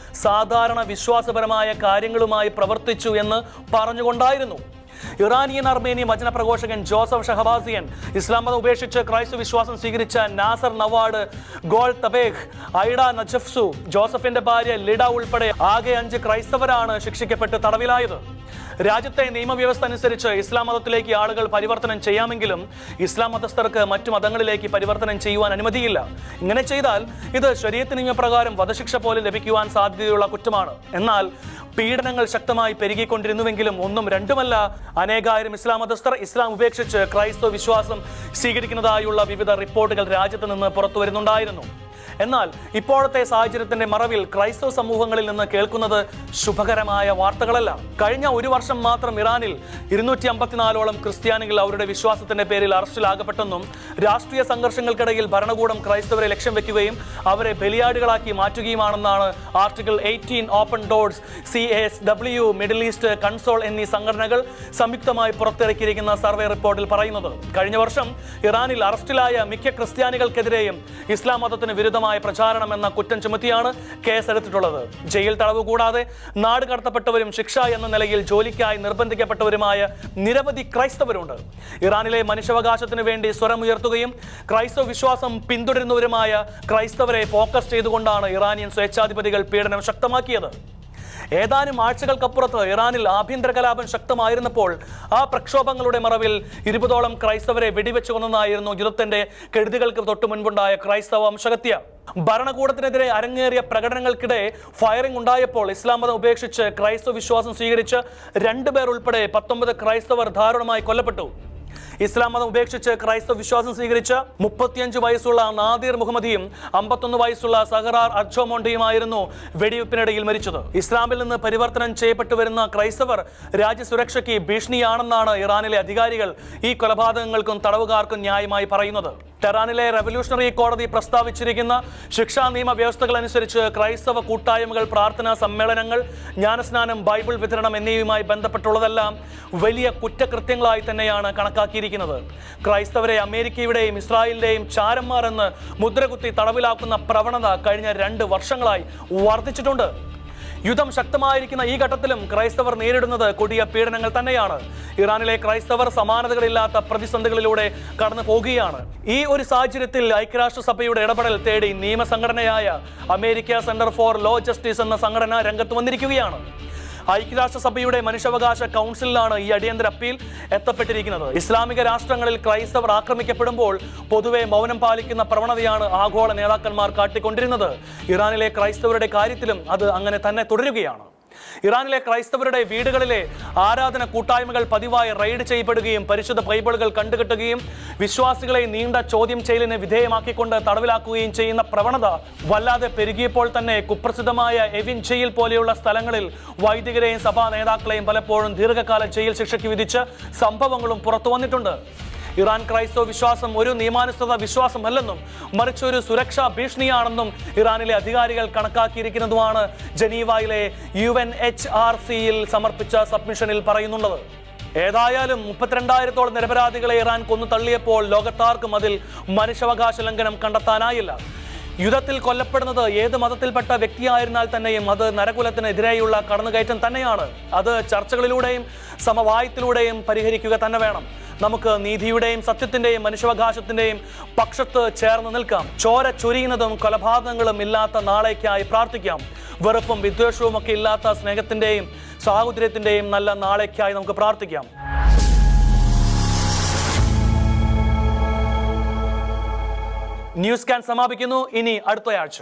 സാധാരണ വിശ്വാസപരമായ കാര്യങ്ങളുമായി പ്രവർത്തിച്ചു എന്ന് പറഞ്ഞുകൊണ്ടായിരുന്നു. ഇറാനിയൻ അർമേനിയൻ വചന പ്രഘോഷകൻ ജോസഫ് ഷഹബാസിയൻ, ഇസ്ലാം മതം ഉപേക്ഷിച്ച് ക്രൈസ്തവ വിശ്വാസം സ്വീകരിച്ച നാസർ നവാഡ്, ഗോൾ തബേഖ്, ഐഡ നജഫ്സു, ജോസഫിന്റെ ഭാര്യ ലിഡ ഉൾപ്പെടെ ആകെ 5 ക്രൈസ്തവരാണ് ശിക്ഷിക്കപ്പെട്ട് തടവിലായത്. രാജ്യത്തെ നിയമവ്യവസ്ഥ അനുസരിച്ച് ഇസ്ലാം മതത്തിലേക്ക് ആളുകൾ പരിവർത്തനം ചെയ്യാമെങ്കിലും ഇസ്ലാം മതസ്ഥർക്ക് മറ്റു മതങ്ങളിലേക്ക് പരിവർത്തനം ചെയ്യുവാൻ അനുമതിയില്ല. ഇങ്ങനെ ചെയ്താൽ ഇത് ശരീഅത്ത് നിയമപ്രകാരം വധശിക്ഷ പോലെ ലഭിക്കുവാൻ സാധ്യതയുള്ള കുറ്റമാണ്. എന്നാൽ പീഡനങ്ങൾ ശക്തമായി പെരുകിക്കൊണ്ടിരുന്നുവെങ്കിലും ഒന്നും രണ്ടുമല്ല, അനേകായിരം ഇസ്ലാം മതസ്ഥർ ഇസ്ലാം ഉപേക്ഷിച്ച് ക്രൈസ്തവ വിശ്വാസം സ്വീകരിക്കുന്നതായുള്ള വിവിധ റിപ്പോർട്ടുകൾ രാജ്യത്ത് നിന്ന് പുറത്തു വരുന്നുണ്ടായിരുന്നു. എന്നാൽ ഇപ്പോഴത്തെ സാഹചര്യത്തിന്റെ മറവിൽ ക്രൈസ്തവ സമൂഹങ്ങളിൽ നിന്ന് കേൾക്കുന്നത് ശുഭകരമായ വാർത്തകളല്ല. കഴിഞ്ഞ ഒരു വർഷം മാത്രം ഇറാനിൽ 254ഓളം ക്രിസ്ത്യാനികൾ അവരുടെ വിശ്വാസത്തിന്റെ പേരിൽ അറസ്റ്റിലാകപ്പെട്ടെന്നും രാഷ്ട്രീയ സംഘർഷങ്ങൾക്കിടയിൽ ഭരണകൂടം ക്രൈസ്തവരെ ലക്ഷ്യം വെക്കുകയും അവരെ ബലിയാടുകളാക്കി മാറ്റുകയുമാണെന്നാണ് article 18, Open Doors, CASW, Middle East Console എന്നീ സംഘടനകൾ സംയുക്തമായി പുറത്തിറക്കിയിരിക്കുന്ന സർവേ റിപ്പോർട്ടിൽ പറയുന്നത്. കഴിഞ്ഞ വർഷം ഇറാനിൽ അറസ്റ്റിലായ മിക്ക ക്രിസ്ത്യാനികൾക്കെതിരെയും ഇസ്ലാം മതത്തിന് വിരുദ്ധമായ പ്രചാരണം എന്ന കുറ്റം ചുമത്തിയാണ് കേസെടുത്തിട്ടുള്ളത്. ജയിൽ തടവ് കൂടാതെ നാട് കടത്തപ്പെട്ടവരും ശിക്ഷ എന്ന നിലയിൽ ജോലിക്കായി നിർബന്ധിക്കപ്പെട്ടവരുമായ നിരവധി ക്രൈസ്തവരുണ്ട്. ഇറാനിലെ മനുഷ്യാവകാശത്തിന് വേണ്ടി സ്വരമുയർത്തുകയും ക്രൈസ്തവ വിശ്വാസം പിന്തുടരുന്നവരുമായ ക്രൈസ്തവരെ ഫോക്കസ് ചെയ്തുകൊണ്ടാണ് ഇറാനിയൻ സ്വേച്ഛാധിപതികൾ പീഡനം ശക്തമാക്കിയത്. ഏതാനും ആഴ്ചകൾക്കപ്പുറത്ത് ഇറാനിൽ ആഭ്യന്തര കലാപം ശക്തമായിരുന്നപ്പോൾ ആ പ്രക്ഷോഭങ്ങളുടെ മറവിൽ 20ഓളം ക്രൈസ്തവരെ വെടിവെച്ചു കൊന്നതായിരുന്നു യുദ്ധത്തിന്റെ കെടുതികൾക്ക് തൊട്ടു മുൻപുണ്ടായ ക്രൈസ്തവ വംശഹത്യ. ഭരണകൂടത്തിനെതിരെ അരങ്ങേറിയ പ്രകടനങ്ങൾക്കിടെ ഫയറിംഗ് ഉണ്ടായപ്പോൾ ഇസ്ലാം മതം ഉപേക്ഷിച്ച് ക്രൈസ്തവ വിശ്വാസം സ്വീകരിച്ച് 2 പേർ ഉൾപ്പെടെ 19 ക്രൈസ്തവർ ദാരുണമായി കൊല്ലപ്പെട്ടു. ഇസ്ലാം മതം ഉപേക്ഷിച്ച് ക്രൈസ്തവ വിശ്വാസം സ്വീകരിച്ച 35 വയസ്സുള്ള നാദിർ മുഹമ്മദിയും 51 വയസ്സുള്ള സഹറാർ അർജോമോണ്ടിയുമായിരുന്നു വെടിവെപ്പിനിടയിൽ മരിച്ചത്. ഇസ്ലാമിൽ നിന്ന് പരിവർത്തനം ചെയ്യപ്പെട്ടു വരുന്ന ക്രൈസ്തവർ രാജ്യസുരക്ഷയ്ക്ക് ഭീഷണിയാണെന്നാണ് ഇറാനിലെ അധികാരികൾ ഈ കൊലപാതകങ്ങൾക്കും തടവുകാർക്കും ന്യായമായി പറയുന്നത്. ടെഹ്റാനിലെ റവല്യൂഷണറി കോടതി പ്രസ്താവിച്ചിരിക്കുന്ന ശിക്ഷാ നിയമ വ്യവസ്ഥകൾ അനുസരിച്ച് ക്രൈസ്തവ കൂട്ടായ്മകൾ, പ്രാർത്ഥനാ സമ്മേളനങ്ങൾ, ജ്ഞാനസ്നാനം, ബൈബിൾ വിതരണം എന്നിവയുമായി ബന്ധപ്പെട്ടുള്ളതെല്ലാം വലിയ കുറ്റകൃത്യങ്ങളായി തന്നെയാണ് കണക്കാക്കിയിരിക്കുന്നത്. ക്രൈസ്തവരെ അമേരിക്കയുടെയും ഇസ്രായേലിന്റെയും ചാരന്മാർ എന്ന് മുദ്രകുത്തി തടവിലാക്കുന്ന പ്രവണത കഴിഞ്ഞ 2 വർഷങ്ങളായി വർദ്ധിച്ചിട്ടുണ്ട്. യുദ്ധം ശക്തമായിരിക്കുന്ന ഈ ഘട്ടത്തിലും ക്രൈസ്തവർ നേരിടുന്നത് കൊടിയ പീഡനങ്ങൾ തന്നെയാണ്. ഇറാനിലെ ക്രൈസ്തവർ സമാനതകളില്ലാത്ത പ്രതിസന്ധികളിലൂടെ കടന്നു പോകുകയാണ്. ഈ ഒരു സാഹചര്യത്തിൽ ഐക്യരാഷ്ട്രസഭയുടെ ഇടപെടൽ തേടി നിയമസംഘടനയായ America Centre for Law Justice എന്ന സംഘടന രംഗത്ത് വന്നിരിക്കുകയാണ്. ഐക്യരാഷ്ട്രസഭയുടെ മനുഷ്യാവകാശ കൗൺസിലാണ് ഈ അടിയന്തര അപ്പീൽ എത്തപ്പെട്ടിരിക്കുന്നത്. ഇസ്ലാമിക രാഷ്ട്രങ്ങളിൽ ക്രൈസ്തവർ ആക്രമിക്കപ്പെടുമ്പോൾ പൊതുവെ മൗനം പാലിക്കുന്ന പ്രവണതയാണ് ആഗോള നേതാക്കന്മാർ കാട്ടിക്കൊണ്ടിരുന്നത്. ഇറാനിലെ ക്രൈസ്തവരുടെ കാര്യത്തിലും അത് അങ്ങനെ തന്നെ തുടരുകയാണ്. ഇറാനിലെ ക്രൈസ്തവരുടെ വീടുകളിലെ ആരാധന കൂട്ടായ്മകൾ പതിവായി റെയ്ഡ് ചെയ്യപ്പെടുകയും പരിശുദ്ധ ബൈബിളുകൾ കണ്ടുകെട്ടുകയും വിശ്വാസികളെ നീണ്ട ചോദ്യം ചെയ്യലിന് വിധേയമാക്കിക്കൊണ്ട് തടവിലാക്കുകയും ചെയ്യുന്ന പ്രവണത വല്ലാതെ പെരുകിയപ്പോൾ തന്നെ കുപ്രസിദ്ധമായ എവിൻ ജയിൽ പോലെയുള്ള സ്ഥലങ്ങളിൽ വൈദികരെയും സഭാ നേതാക്കളെയും പലപ്പോഴും ദീർഘകാല ജയിൽ ശിക്ഷയ്ക്ക് വിധിച്ച സംഭവങ്ങളും പുറത്തു വന്നിട്ടുണ്ട്. ഇറാൻ ക്രൈസ്തവ വിശ്വാസം ഒരു നിയമാനുസൃത വിശ്വാസമല്ലെന്നും മറിച്ച് ഒരു സുരക്ഷാ ഭീഷണിയാണെന്നും ഇറാനിലെ അധികാരികൾ കണക്കാക്കിയിരിക്കുന്നതുമാണ് ജനീവയിലെ UNHRCയിൽ സമർപ്പിച്ച സബ്മിഷനിൽ പറയുന്നുള്ളത്. ഏതായാലും 32,000ഓളം നിരപരാധികളെ ഇറാൻ കൊന്നു തള്ളിയപ്പോൾ ലോകത്താർക്കും അതിൽ മനുഷ്യാവകാശ ലംഘനം കണ്ടെത്താനായില്ല. യുദ്ധത്തിൽ കൊല്ലപ്പെടുന്നത് ഏത് മതത്തിൽപ്പെട്ട വ്യക്തിയായിരുന്നാൽ തന്നെയും അത് നരകുലത്തിനെതിരെയുള്ള കടന്നുകയറ്റം തന്നെയാണ്. അത് ചർച്ചകളിലൂടെയും സമവായത്തിലൂടെയും പരിഹരിക്കുക തന്നെ വേണം. നമുക്ക് നീതിയുടെയും സത്യത്തിന്റെയും മനുഷ്യാവകാശത്തിന്റെയും പക്ഷത്ത് ചേർന്ന് നിൽക്കാം. ചോര ചൊരിയുന്നതും കൊലപാതകങ്ങളും ഇല്ലാത്ത നാളേക്കായി പ്രാർത്ഥിക്കാം. വെറുപ്പും വിദ്വേഷവും ഒക്കെ ഇല്ലാത്ത സ്നേഹത്തിന്റെയും സാഹോദര്യത്തിന്റെയും നല്ല നാളേക്കായി നമുക്ക് പ്രാർത്ഥിക്കാം. ന്യൂസ് സ്കാൻ സമാപിക്കുന്നു. ഇനി അടുത്തയാഴ്ച.